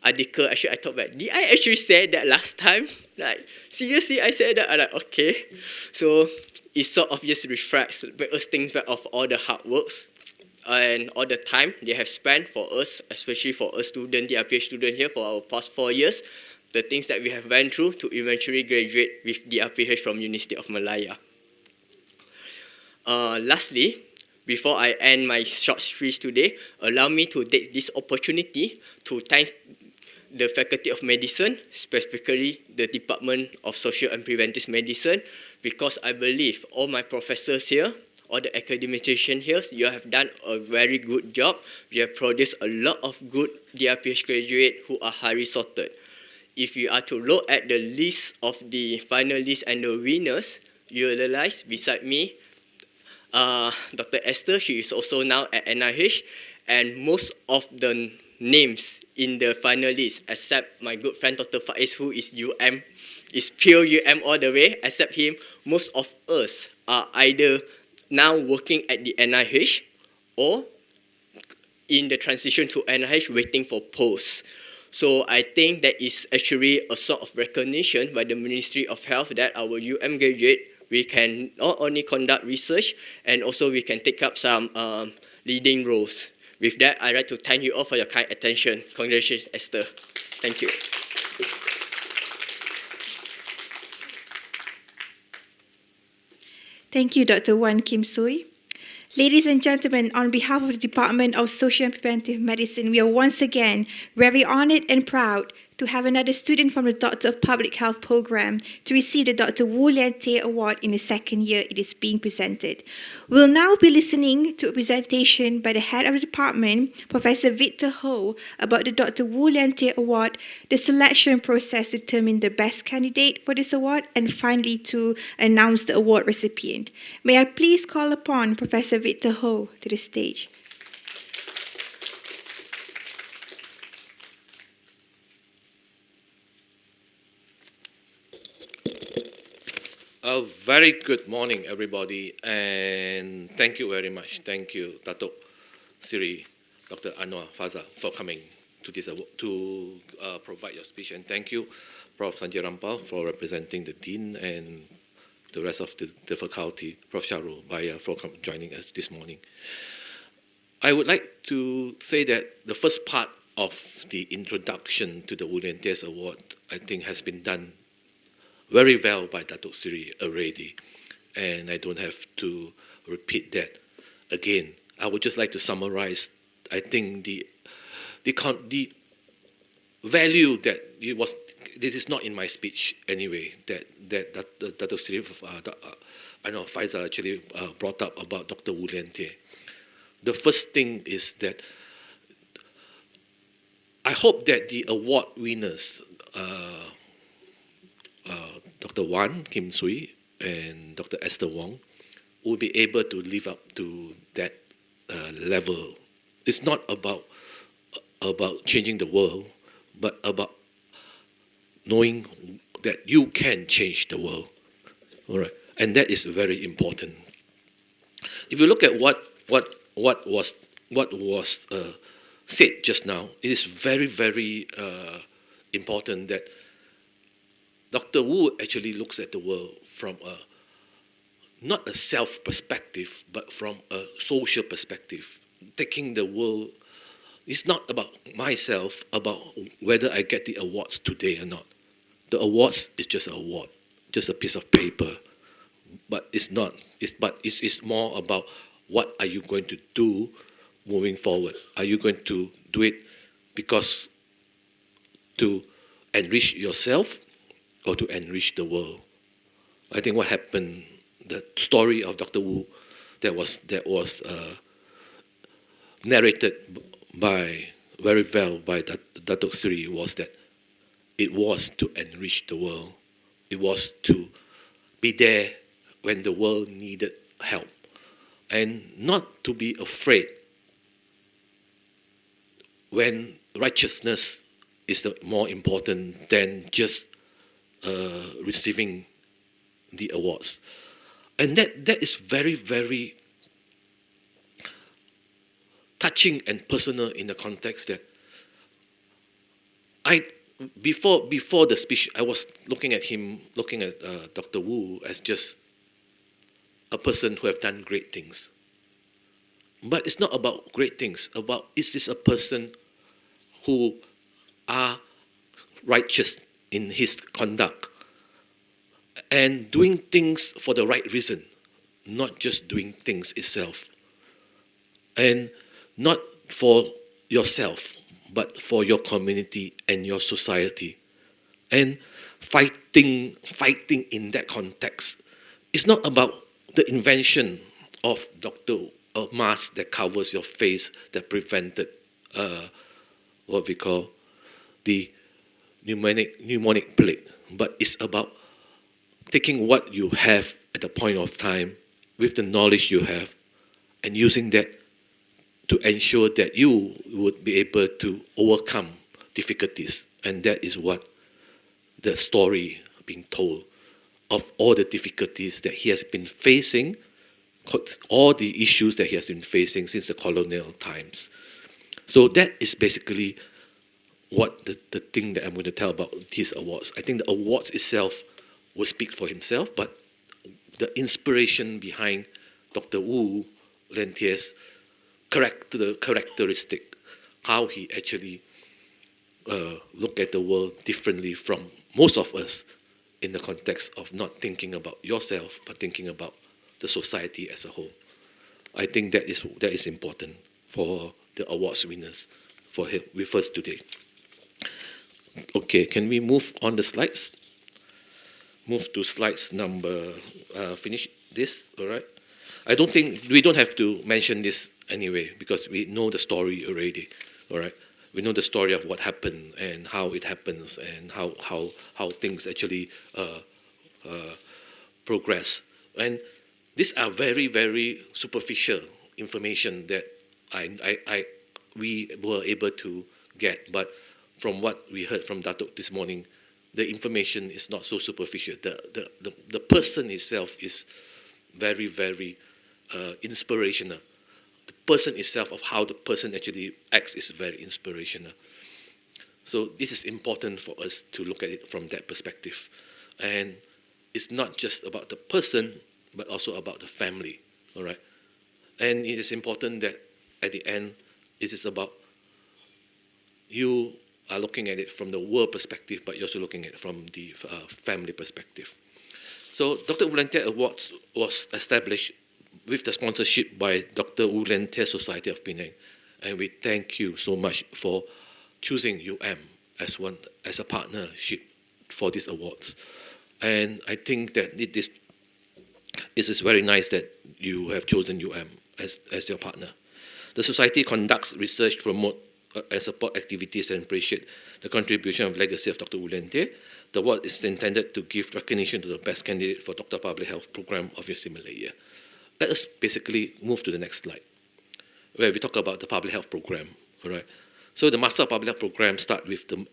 article, actually I thought back, did I actually say that last time? Like, seriously, I said that? I'm like, okay. So it sort of just reflects, make us think back of all the hard works and all the time they have spent for us, especially for us students, the RPH student here for our past 4 years, the things that we have went through to eventually graduate with the RPH from University of Malaya. Lastly, before I end my short speech today, allow me to take this opportunity to thank the Faculty of Medicine, specifically the Department of Social and Preventive Medicine, because I believe all my professors here, all the academicians here, you have done a very good job. You have produced a lot of good DRPH graduates who are highly sorted. If you are to look at the list of the finalists and the winners, you will realize beside me, Dr. Esther, she is also now at NIH, and most of the names in the finalists, except my good friend Dr. Faiz, who is UM, is pure UM all the way, except him, most of us are either now working at the NIH or in the transition to NIH waiting for posts. So I think that is actually a sort of recognition by the Ministry of Health that our UM graduate, we can not only conduct research, and also we can take up some leading roles. With that, I'd like to thank you all for your kind attention. Congratulations, Esther. Thank you. Thank you, Dr. Wan Kim Sui. Ladies and gentlemen, on behalf of the Department of Social and Preventive Medicine, we are once again very honored and proud to have another student from the Doctor of Public Health program to receive the Dr. Wu Lien Tay Award in the second year it is being presented. We'll now be listening to a presentation by the head of the department, Professor Victor Ho, about the Dr. Wu Lien Tay Award, the selection process to determine the best candidate for this award, and finally to announce the award recipient. May I please call upon Professor Victor Ho to the stage. A very good morning, everybody, and thank you very much. Thank you, Datuk Siri, Dr. Anwar Fazal, for coming to this to provide your speech, and thank you, Prof. Sanjay Rampal, for representing the Dean and the rest of the faculty, Prof. Shahrul Baya, for joining us this morning. I would like to say that the first part of the introduction to the Wu Lien Tay Award, I think, has been done very well by Datuk Siri already, and I don't have to repeat that again. I would just like to summarize, I think, the value that it was, this is not in my speech anyway, that Datuk Siri, I know Faisal actually brought up about Dr. Wu Lien Tay. The first thing is that I hope that the award winners, Dr. Wan Kim Sui and Dr. Esther Wong, will be able to live up to that level. It's not about changing the world, but about knowing that you can change the world. All right, and that is very important. If you look at what was said just now, it is very, very important that Dr. Wu actually looks at the world from not a self perspective, but from a social perspective. Taking the world, it's not about myself, about whether I get the awards today or not. The awards is just an award, just a piece of paper. But it's not. It's more about what are you going to do moving forward. Are you going to do it because to enrich yourself or to enrich the world? I think what happened, the story of Dr. Wu that was narrated very well by Datuk Sri was that it was to enrich the world. It was to be there when the world needed help, and not to be afraid when righteousness is more important than just receiving the awards. And that is very, very touching and personal in the context that before the speech, I was looking at Dr. Wu as just a person who have done great things. But it's not about great things, about is this a person who are righteous in his conduct and doing things for the right reason, not just doing things itself. And not for yourself, but for your community and your society. And fighting in that context. It's not about the invention of a mask that covers your face that prevented what we call the pneumonic plague, but it's about taking what you have at the point of time with the knowledge you have and using that to ensure that you would be able to overcome difficulties. And that is what the story being told of all the difficulties that he has been facing, all the issues that he has been facing since the colonial times. So that is basically what the thing that I'm going to tell about these awards. I think the awards itself will speak for himself, but the inspiration behind Dr. Wu Lien Tie's characteristic, how he actually look at the world differently from most of us in the context of not thinking about yourself, but thinking about the society as a whole. I think that is important for the awards winners with us today. Okay, can we move on the slides? Move to slides number, finish this, all right? I don't think, we don't have to mention this anyway, because we know the story already, all right? We know the story of what happened and how it happens and how things actually progress. And these are very, very superficial information that we were able to get, but from what we heard from Datuk this morning, the information is not so superficial. The person itself is very, very inspirational. The person itself of how the person actually acts is very inspirational. So this is important for us to look at it from that perspective. And it's not just about the person, but also about the family, all right? And it is important that at the end, it is about you are looking at it from the world perspective, but you're also looking at it from the family perspective. So Dr. Wu Lien Tie Awards was established with the sponsorship by Dr. Wu Lien Tie Society of Penang. And we thank you so much for choosing UM as a partnership for these awards. And I think that it is very nice that you have chosen UM as your partner. The society conducts research, promote and support activities and appreciate the contribution of legacy of Dr. Wu Lien Tie. The award is intended to give recognition to the best candidate for Doctor Public Health Program of your similar year. Let us basically move to the next slide, where we talk about the public health program. All right. So the Master Public Health Program start with the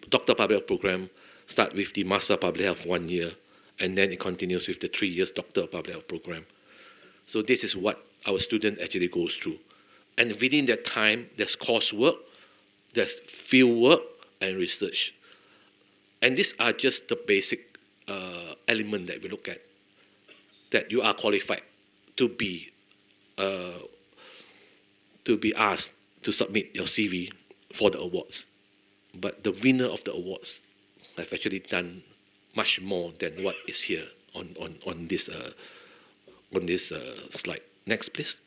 Doctor Public Health Program start with the Master Public Health 1 year, and then it continues with the 3 years Doctor Public Health Program. So this is what our student actually goes through. And within that time, there's coursework, there's field work, and research. And these are just the basic element that we look at, that you are qualified to be asked to submit your CV for the awards. But the winner of the awards have actually done much more than what is here on this slide. Next, please.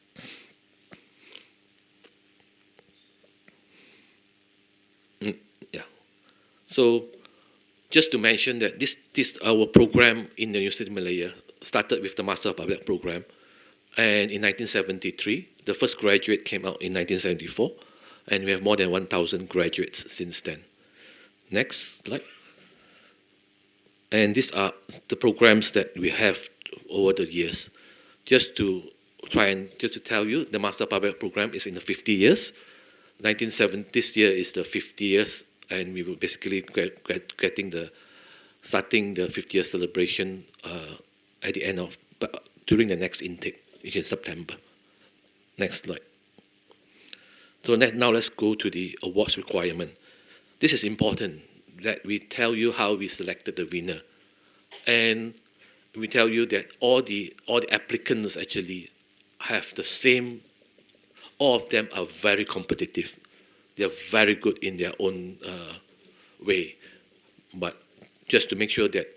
Yeah. So, just to mention that this our program in the University of Malaya started with the Master of Public Program, and in 1973, the first graduate came out in 1974, and we have more than 1,000 graduates since then. Next slide. And these are the programs that we have over the years. Just to tell you, the Master of Public Program is in the 50 years. 1970, this year is the 50 years, and we will basically starting the 50-year celebration at the end of, during the next intake, which is September. Next slide. So now let's go to the awards requirement. This is important, that we tell you how we selected the winner. And we tell you that all the applicants actually have the same, all of them are very competitive. They are very good in their own way. But just to make sure that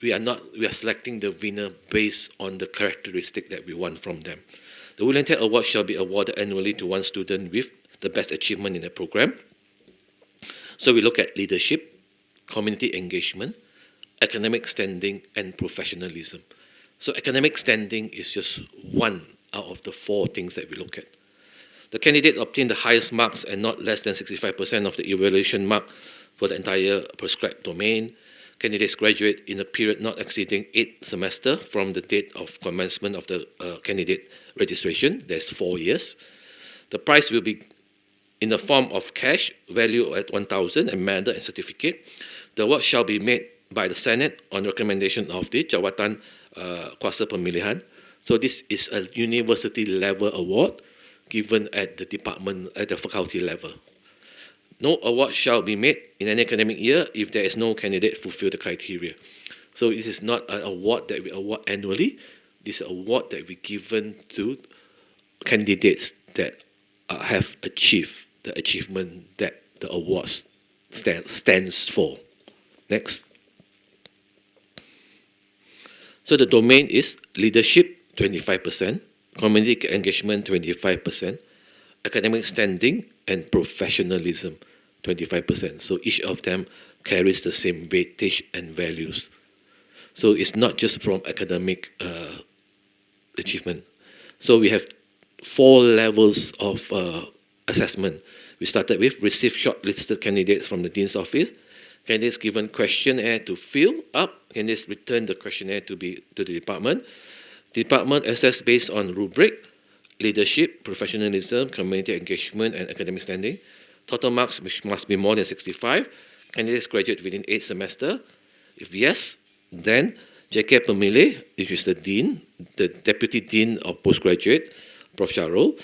we are selecting the winner based on the characteristic that we want from them. The Wu Lien Tay Award shall be awarded annually to one student with the best achievement in the program. So we look at leadership, community engagement, academic standing, and professionalism. So academic standing is just one out of the 4 things that we look at. The candidate obtained the highest marks and not less than 65% of the evaluation mark for the entire prescribed domain. Candidates graduate in a period not exceeding 8 semesters from the date of commencement of the candidate registration. That's 4 years. The prize will be in the form of cash, value at 1,000, and medal and certificate. The award shall be made by the Senate on recommendation of the Jawatan Kuasa Pemilihan. So this is a university level award given at the department, at the faculty level. No award shall be made in an academic year if there is no candidate fulfill the criteria. So this is not an award that we award annually. This is an award that we given to candidates that have achieved the achievement that the award stands for. Next. So the domain is leadership, 25%, community engagement, 25%, academic standing, and professionalism, 25%. So each of them carries the same weightage and values. So it's not just from academic achievement. So we have 4 levels of assessment. We started with receive shortlisted candidates from the Dean's Office. Candidates given questionnaire to fill up. Candidates return the questionnaire to the department. Department assess based on rubric, leadership, professionalism, community engagement, and academic standing. Total marks must be more than 65. Candidates graduate within 8 semesters. If yes, then JK Pemilih, which is the Dean, the Deputy Dean of Postgraduate, Prof. Sharul,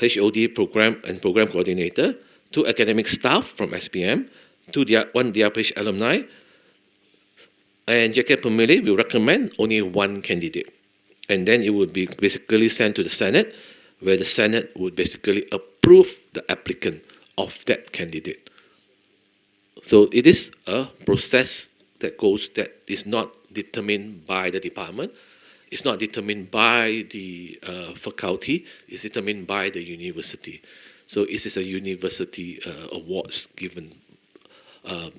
HOD Program and Program Coordinator, 2 academic staff from SPM, 1 DRPH alumni, and JK Pemilih will recommend only 1 candidate. And then it would be basically sent to the Senate, where the Senate would basically approve the applicant of that candidate. So it is a process that is not determined by the department, it's not determined by the faculty, it's determined by the university. So it is a university awards given,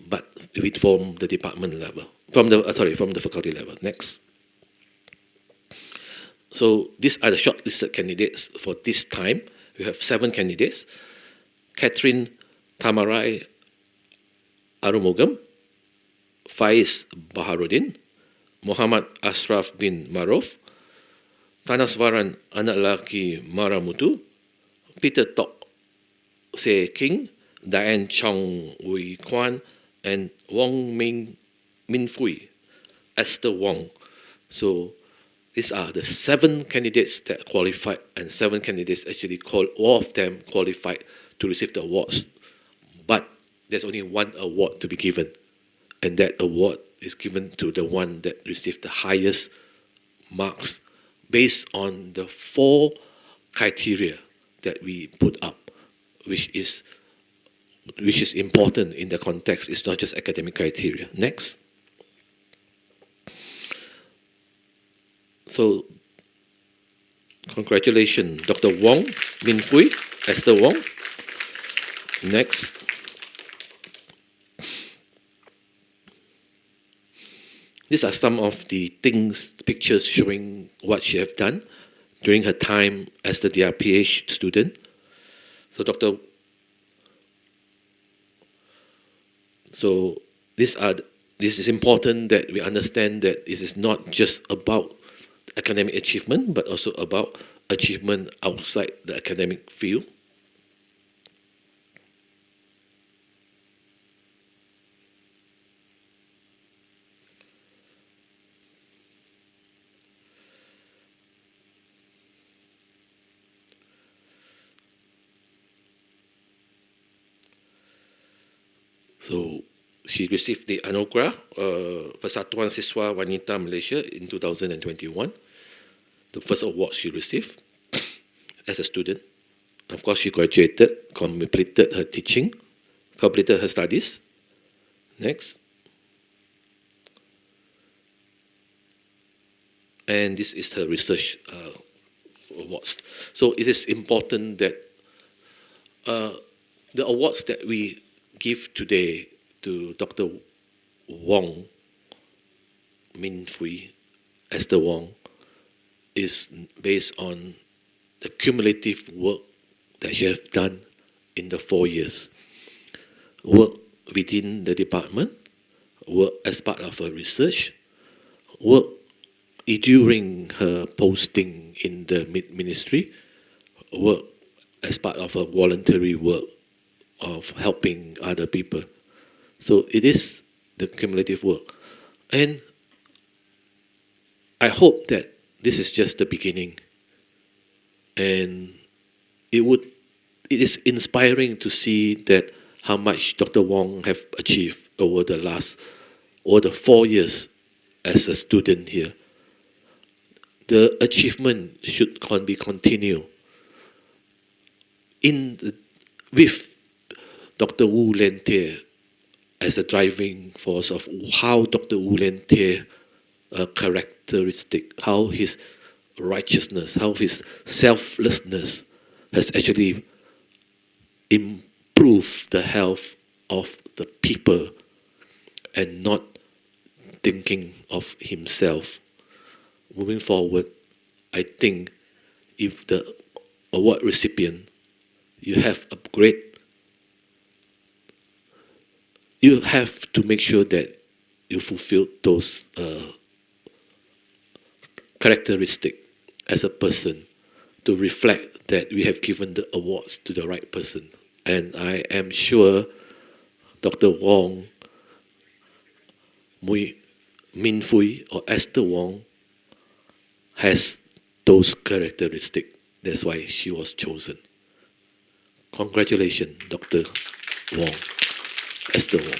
but from the department level, from the faculty level. Next. So these are the shortlisted candidates for this time. We have 7 candidates. Catherine Tamarai Arumugam, Faiz Baharudin, Muhammad Ashraf bin Maruf, Tanaswaran Anak Lelaki Maramutu, Peter Tok Se King, Diane Chong Wei Kwan, and Wong Min Fui, Esther Wong. So these are the 7 candidates that qualified, and 7 candidates actually all of them qualified to receive the awards. But there's only one award to be given, and that award is given to the one that received the highest marks based on the 4 criteria that we put up, which is important in the context. It's not just academic criteria. Next. So, congratulations, Dr. Wong Min Fui, Esther Wong. Next. These are some of the pictures showing what she have done during her time as the DRPH student. So this is important that we understand that this is not just about academic achievement, but also about achievement outside the academic field. So she received the Anugerah Persatuan Siswa Wanita Malaysia in 2021, the first award she received as a student. Of course, she graduated, completed her teaching, completed her studies. Next. And this is her research awards. So it is important that the awards that we give today to Dr. Wong Min Fui, Esther Wong, is based on the cumulative work that she has done in the 4 years. Work within the department, work as part of her research, work during her posting in the ministry, work as part of her voluntary work of helping other people. So it is the cumulative work. And I hope that this is just the beginning. And it is inspiring to see that how much Dr. Wong have achieved over the 4 years as a student here. The achievement should be continued with Dr. Wu Lien-tie as a driving force of how Dr. Wu Lien-tie characteristic, how his righteousness, how his selflessness has actually improved the health of the people and not thinking of himself. Moving forward, I think if the award recipient, you have to make sure that you fulfill those characteristics as a person to reflect that we have given the awards to the right person. And I am sure Dr. Wong Min Fui or Esther Wong has those characteristics. That's why she was chosen. Congratulations, Dr. Wong, Esther Wong.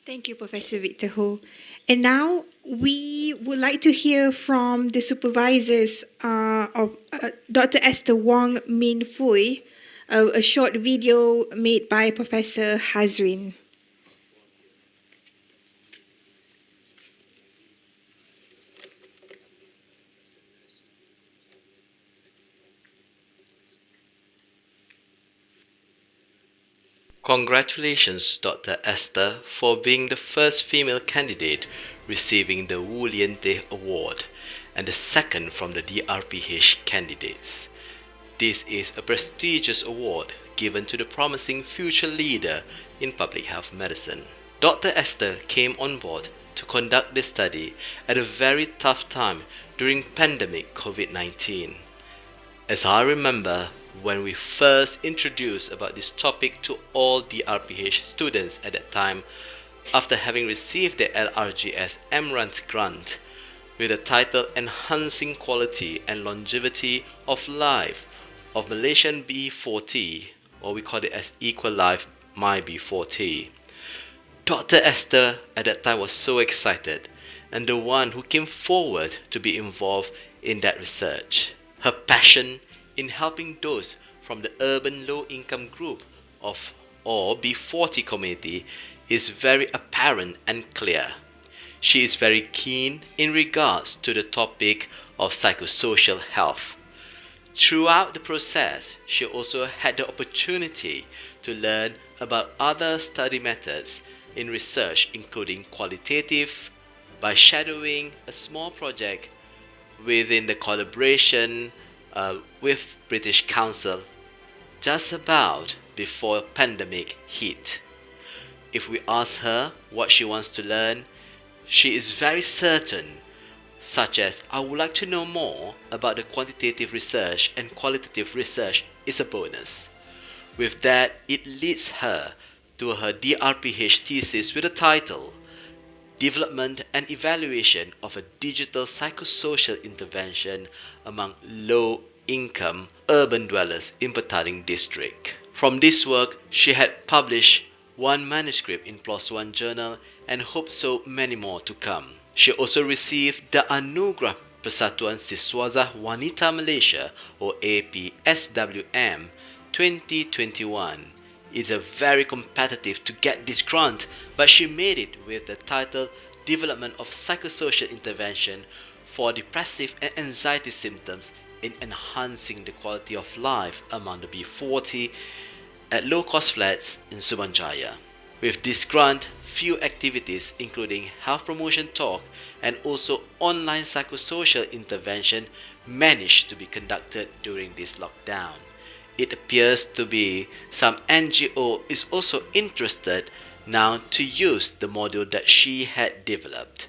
Thank you, Professor Victor Ho. And now we would like to hear from the supervisors of Dr. Esther Wong Min Fui, a short video made by Professor Hazrin. Congratulations, Dr. Esther, for being the first female candidate receiving the Wu Lien-tie Award and the second from the DRPH candidates. This is a prestigious award given to the promising future leader in public health medicine. Dr. Esther came on board to conduct this study at a very tough time during pandemic COVID-19. As I remember, when we first introduced about this topic to all DRPH students at that time, after having received the LRGS MRANT grant with the title Enhancing Quality and Longevity of Life of Malaysian B4T, or we call it as Equal Life My B4T. Dr. Esther at that time was so excited and the one who came forward to be involved in that research. Her passion in helping those from the urban low-income group of or B40 community is very apparent and clear. She is very keen in regards to the topic of psychosocial health. Throughout the process, she also had the opportunity to learn about other study methods in research, including qualitative, by shadowing a small project within the collaboration with British Council just about before pandemic hit. If we ask her what she wants to learn, she is very certain, such as, I would like to know more about the quantitative research, and qualitative research is a bonus. With that, it leads her to her DRPH thesis with the title Development and Evaluation of a Digital Psychosocial Intervention Among Low-Income Urban Dwellers in Petaling District. From this work, she had published one manuscript in PLOS ONE journal and hoped so many more to come. She also received the Anugerah Persatuan Siswaza Wanita Malaysia, or APSWM 2021. It's a very competitive to get this grant, but she made it with the title Development of Psychosocial Intervention for Depressive and Anxiety Symptoms in Enhancing the Quality of Life among the B40 at low-cost flats in Subanjaya. With this grant, few activities including health promotion talk and also online psychosocial intervention managed to be conducted during this lockdown. It appears to be some NGO is also interested now to use the module that she had developed.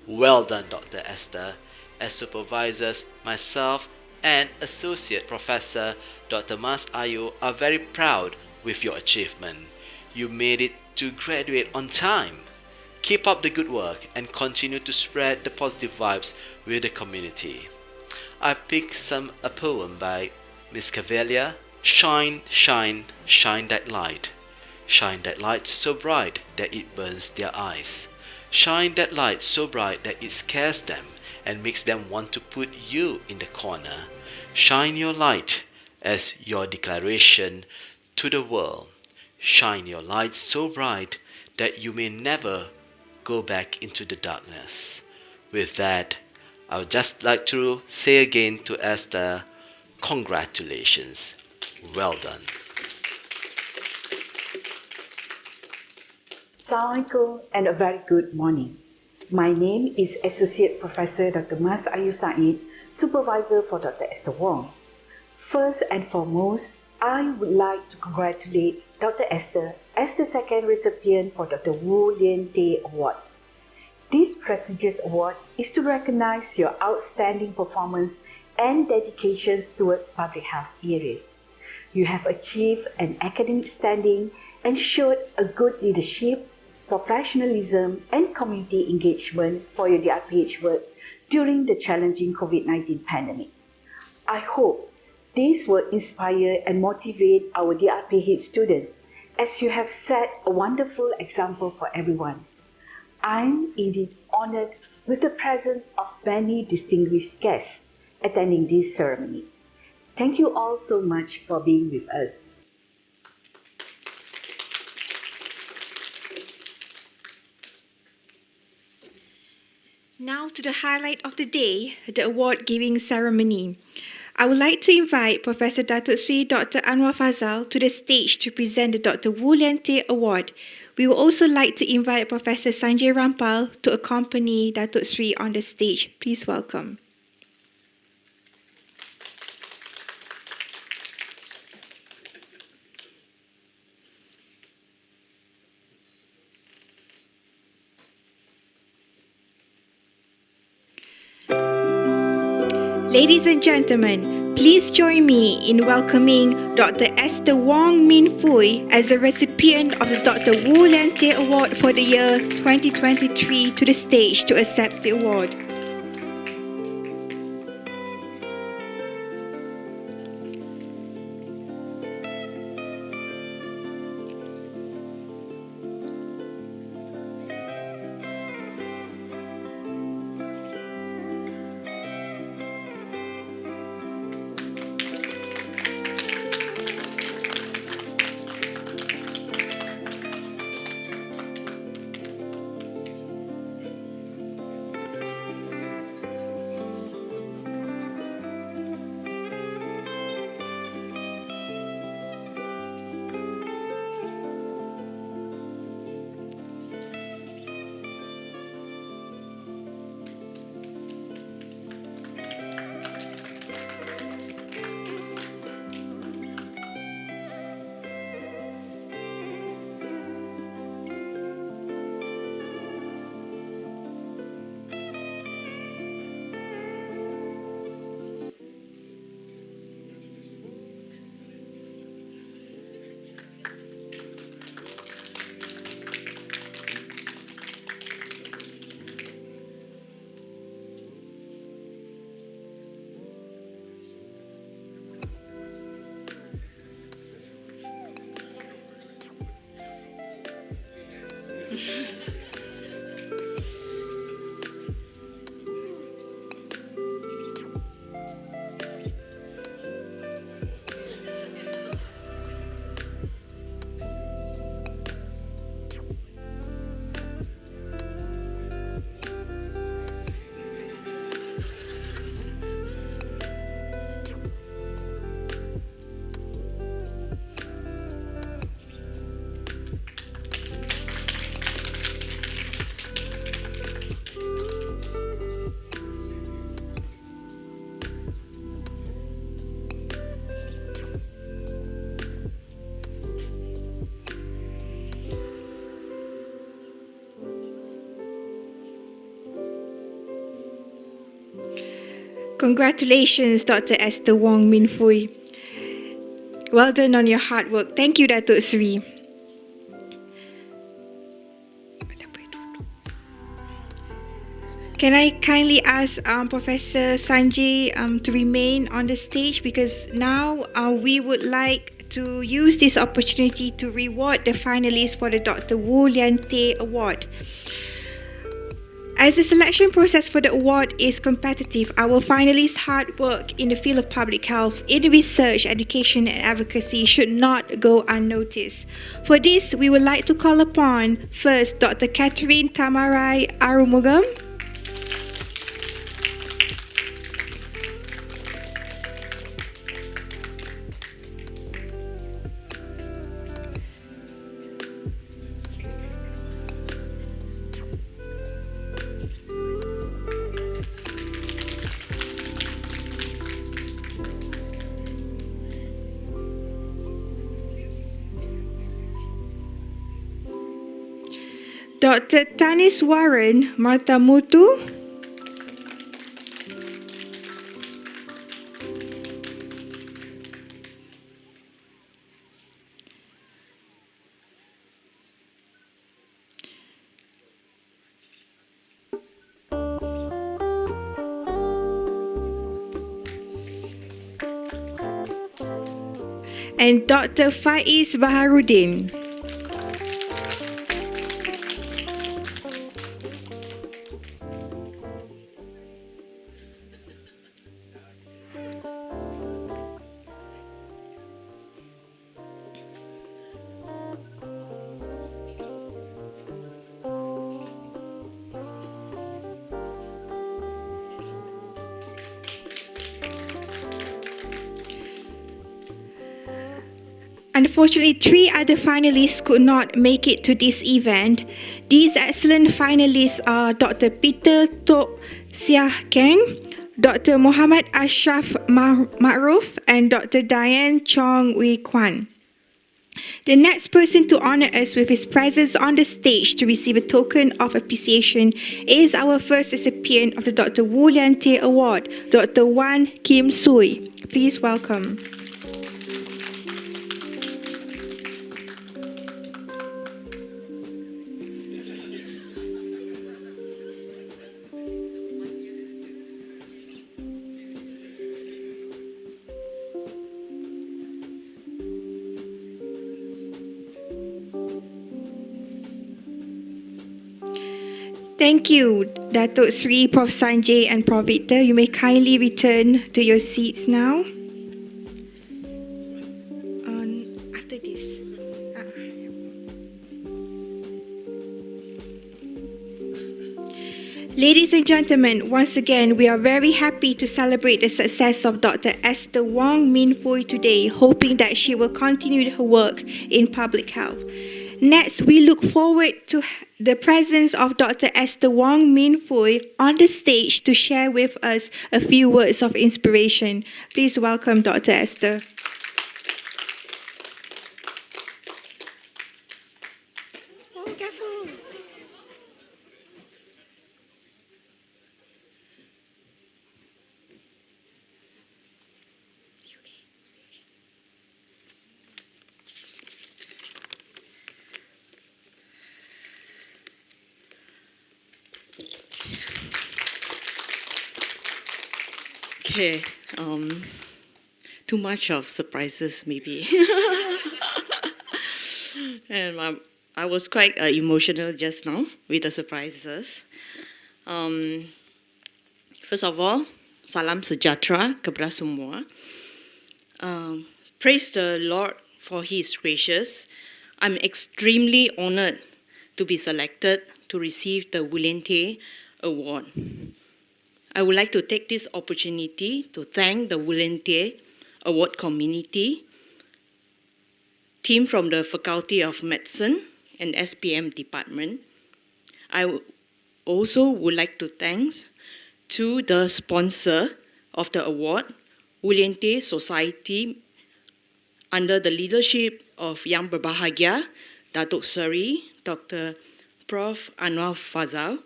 Well done, Dr. Esther. As supervisors, myself and Associate Professor Dr. Mas Ayu are very proud with your achievement. You made it to graduate on time. Keep up the good work and continue to spread the positive vibes with the community. I picked a poem by Miss Cavalier. Shine, shine, shine that light. Shine that light so bright that it burns their eyes. Shine that light so bright that it scares them and makes them want to put you in the corner. Shine your light as your declaration to the world. Shine your light so bright that you may never go back into the darkness. With that, I would just like to say again to Esther, congratulations. Well done. Assalamualaikum and a very good morning. My name is Associate Professor Dr. Mas Ayu Said, Supervisor for Dr. Esther Wong. First and foremost, I would like to congratulate Dr. Esther as the second recipient for Dr. Lien Award. This prestigious award is to recognize your outstanding performance and dedication towards public health areas. You have achieved an academic standing and showed a good leadership, professionalism, and community engagement for your DRPH work during the challenging COVID-19 pandemic. I hope this will inspire and motivate our DRPH students as you have set a wonderful example for everyone. I'm indeed honored with the presence of many distinguished guests attending this ceremony. Thank you all so much for being with us. Now to the highlight of the day, the award-giving ceremony. I would like to invite Professor Datuk Sri Dr. Anwar Fazal to the stage to present the Dr. Lien Award. We would also like to invite Professor Sanjay Rampal to accompany Datuk Sri on the stage. Please welcome. Ladies and gentlemen, please join me in welcoming Dr. Esther Wong Min Fui as the recipient of the Dr. Wu Lien Te Award for the year 2023 to the stage to accept the award. Congratulations, Dr. Esther Wong Min Fui. Well done on your hard work. Thank you, Datuk Sri. Can I kindly ask Professor Sanjay to remain on the stage, because now we would like to use this opportunity to reward the finalists for the Dr. Wu Lien Te Award. As the selection process for the award is competitive, our finalists' hard work in the field of public health, in research, education and advocacy should not go unnoticed. For this, we would like to call upon first Dr. Catherine Tamarai Arumugam, Dr. Tanis Warren Martamutu, and Dr. Faiz Baharudin. Unfortunately, 3 other finalists could not make it to this event. These excellent finalists are Dr. Peter Tok Siah Keng, Dr. Muhammad Ashraf Ma'ruf, and Dr. Diane Chong Wee Kwan. The next person to honor us with his presence on the stage to receive a token of appreciation is our first recipient of the Dr. Wu Lien Tay Award, Dr. Wan Kim Sui. Please welcome. Thank you, Datuk Sri, Prof. Sanjay and Prof. Victor. You may kindly return to your seats now. After this. Ladies and gentlemen, once again, we are very happy to celebrate the success of Dr. Esther Wong Min Fui today, hoping that she will continue her work in public health. Next, we look forward to the presence of Dr. Esther Wong Min Fui on the stage to share with us a few words of inspiration. Please welcome Dr. Esther. Oh, careful. Okay, too much of surprises maybe. And I was quite emotional just now with the surprises. First of all, salam sejahtera kepada semua. Praise the Lord for His gracious. I'm extremely honored to be selected to receive the Wu Lien Tay Award. I would like to take this opportunity to thank the Wu Lien Tay Award community, team from the Faculty of Medicine and SPM department. I also would like to thank to the sponsor of the award, Wu Lien Tay Society, under the leadership of Yang Berbahagia, Datuk Seri, Dr. Prof. Anwar Fazal.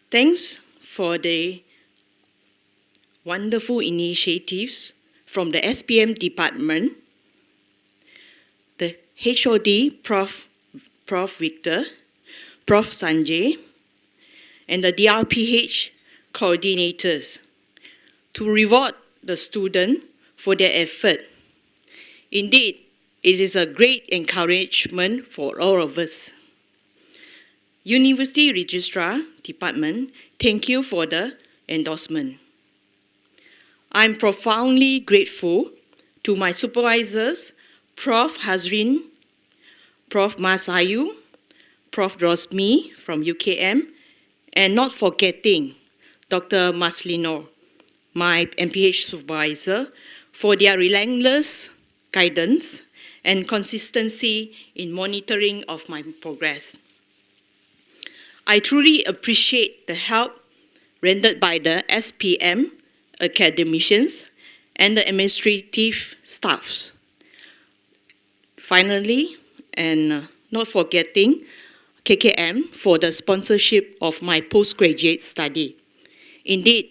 Thanks for the wonderful initiatives from the SPM department, the HOD, Prof. Victor, Prof. Sanjay, and the DRPH coordinators to reward the student for their effort. Indeed, it is a great encouragement for all of us. University Registrar Department, thank you for the endorsement. I'm profoundly grateful to my supervisors, Prof. Hazrin, Prof. Masayu, Prof. Rosmi from UKM, and not forgetting Dr. Maslino, my MPH supervisor, for their relentless guidance and consistency in monitoring of my progress. I truly appreciate the help rendered by the SPM academicians and the administrative staffs. Finally, and not forgetting KKM for the sponsorship of my postgraduate study. Indeed,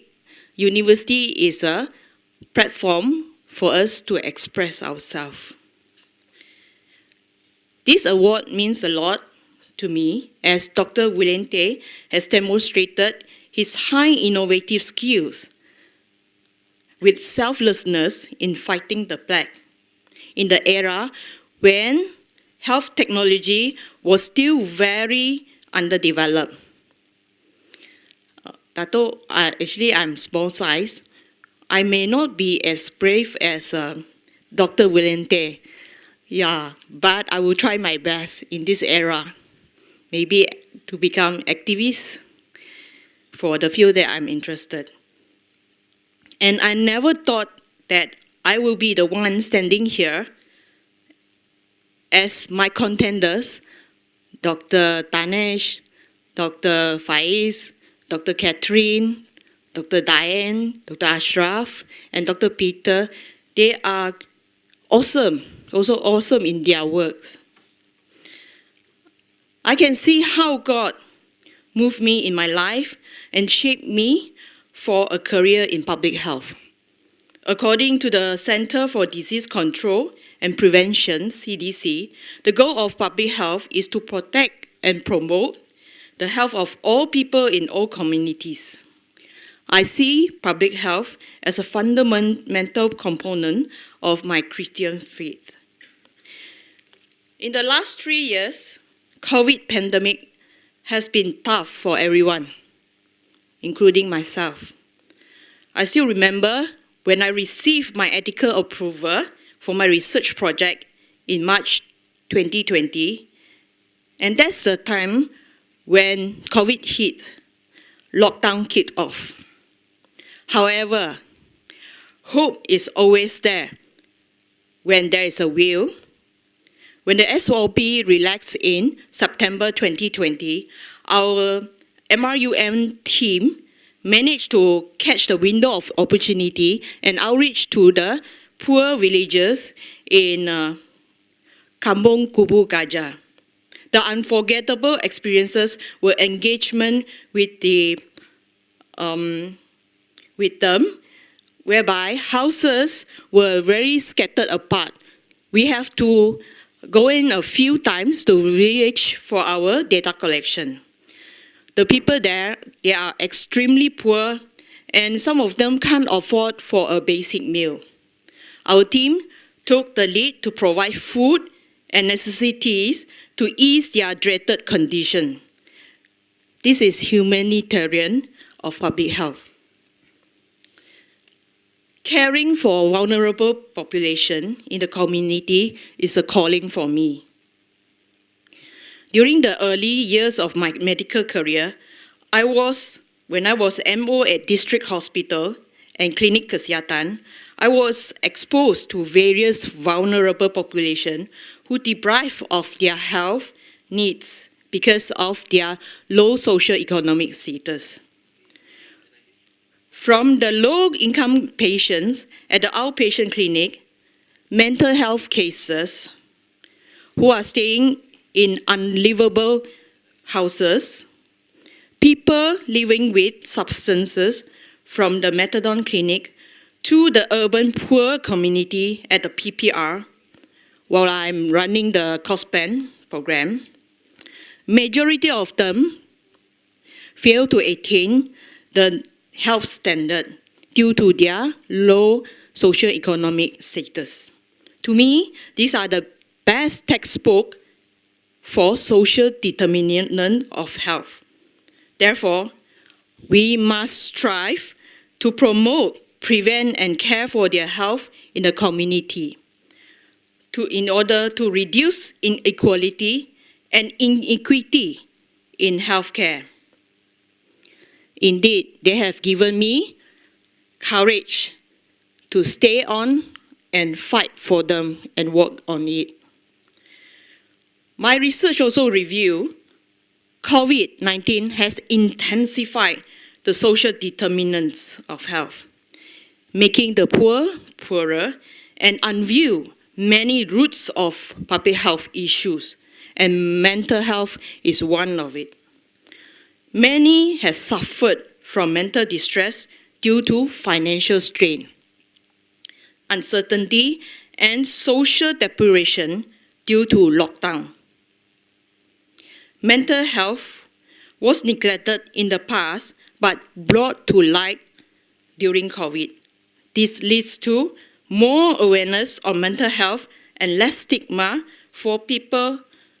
university is a platform for us to express ourselves. This award means a lot to me, as Dr. Wu Lien Tay has demonstrated his high innovative skills with selflessness in fighting the plague in the era when health technology was still very underdeveloped. Dato, actually I'm small size. I may not be as brave as Dr. Wu Lien Tay. Yeah, but I will try my best in this era. Maybe to become activist for the field that I'm interested. And I never thought that I will be the one standing here as my contenders, Dr. Tanesh, Dr. Faiz, Dr. Catherine, Dr. Diane, Dr. Ashraf, and Dr. Peter. They are awesome also awesome in their works. I can see how God moved me in my life and shaped me for a career in public health. According to the Center for Disease Control and Prevention, CDC, the goal of public health is to protect and promote the health of all people in all communities. I see public health as a fundamental component of my Christian faith. In the last 3 years, COVID pandemic has been tough for everyone, including myself. I still remember when I received my ethical approval for my research project in March 2020, and that's the time when COVID hit, lockdown kicked off. However, hope is always there when there is a will. When the SOP relaxed in September 2020, our MRUM team managed to catch the window of opportunity and outreach to the poor villagers in Kampung Kubu Gajah. The unforgettable experiences were engagement with them, whereby houses were very scattered apart. We have to go in a few times to reach for our data collection. The people there, they are extremely poor, and some of them can't afford for a basic meal. Our team took the lead to provide food and necessities to ease their dreaded condition. This is humanitarian of public health. Caring for vulnerable population in the community is a calling for me. During the early years of my medical career, when I was MO at District Hospital and Clinic Kesihatan, I was exposed to various vulnerable population who deprive of their health needs because of their low socio-economic status. From the low-income patients at the outpatient clinic, mental health cases who are staying in unlivable houses, people living with substances from the methadone clinic to the urban poor community at the PPR, while I'm running the COSPAN program, majority of them fail to attain the health standard due to their low socio-economic status. To me, these are the best textbook for social determinant of health. Therefore, we must strive to promote, prevent, and care for their health in the community in order to reduce inequality and inequity in healthcare. Indeed, they have given me courage to stay on and fight for them and work on it. My research also revealed COVID-19 has intensified the social determinants of health, making the poor poorer and unveil many roots of public health issues, and mental health is one of it. Many have suffered from mental distress due to financial strain, uncertainty, and social deprivation due to lockdown. Mental health was neglected in the past but brought to light during COVID. This leads to more awareness of mental health and less stigma for people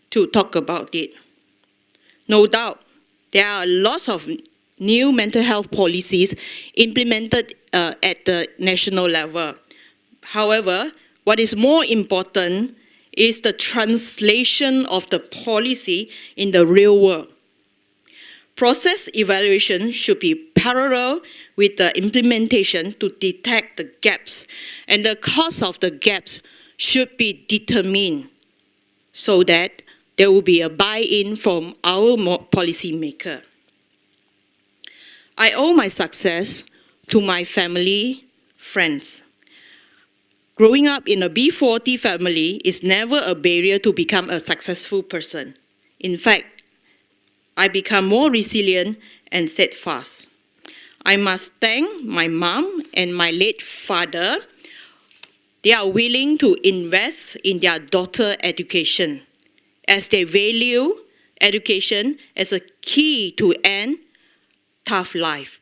to talk about it. No doubt, there are lots of new mental health policies implemented at the national level. However, what is more important is the translation of the policy in the real world. Process evaluation should be parallel with the implementation to detect the gaps, and the cause of the gaps should be determined so that there will be a buy-in from our policymaker. I owe my success to my family, friends. Growing up in a B40 family is never a barrier to become a successful person. In fact, I become more resilient and steadfast. I must thank my mom and my late father. They are willing to invest in their daughter's education, as they value education as a key to end tough life.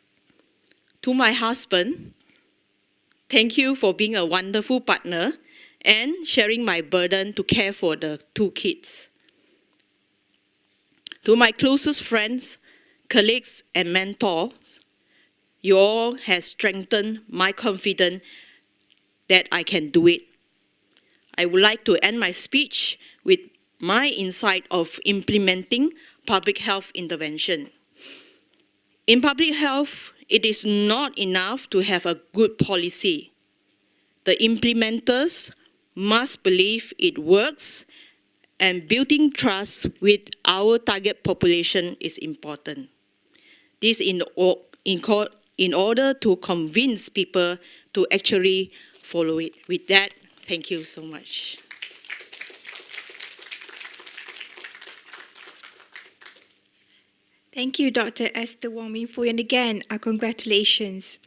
To my husband, thank you for being a wonderful partner and sharing my burden to care for the 2 kids. To my closest friends, colleagues, and mentors, you all have strengthened my confidence that I can do it. I would like to end my speech with my insight of implementing public health intervention. In public health, it is not enough to have a good policy. The implementers must believe it works, and building trust with our target population is important. This in order to convince people to actually follow it. With that, thank you so much. Thank you, Dr. Esther Wong Min Foo, and again, our congratulations.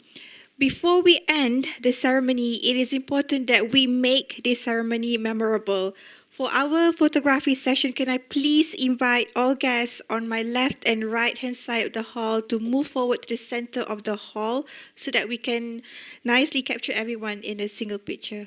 Before we end the ceremony, it is important that we make this ceremony memorable. For our photography session, can I please invite all guests on my left and right-hand side of the hall to move forward to the center of the hall so that we can nicely capture everyone in a single picture.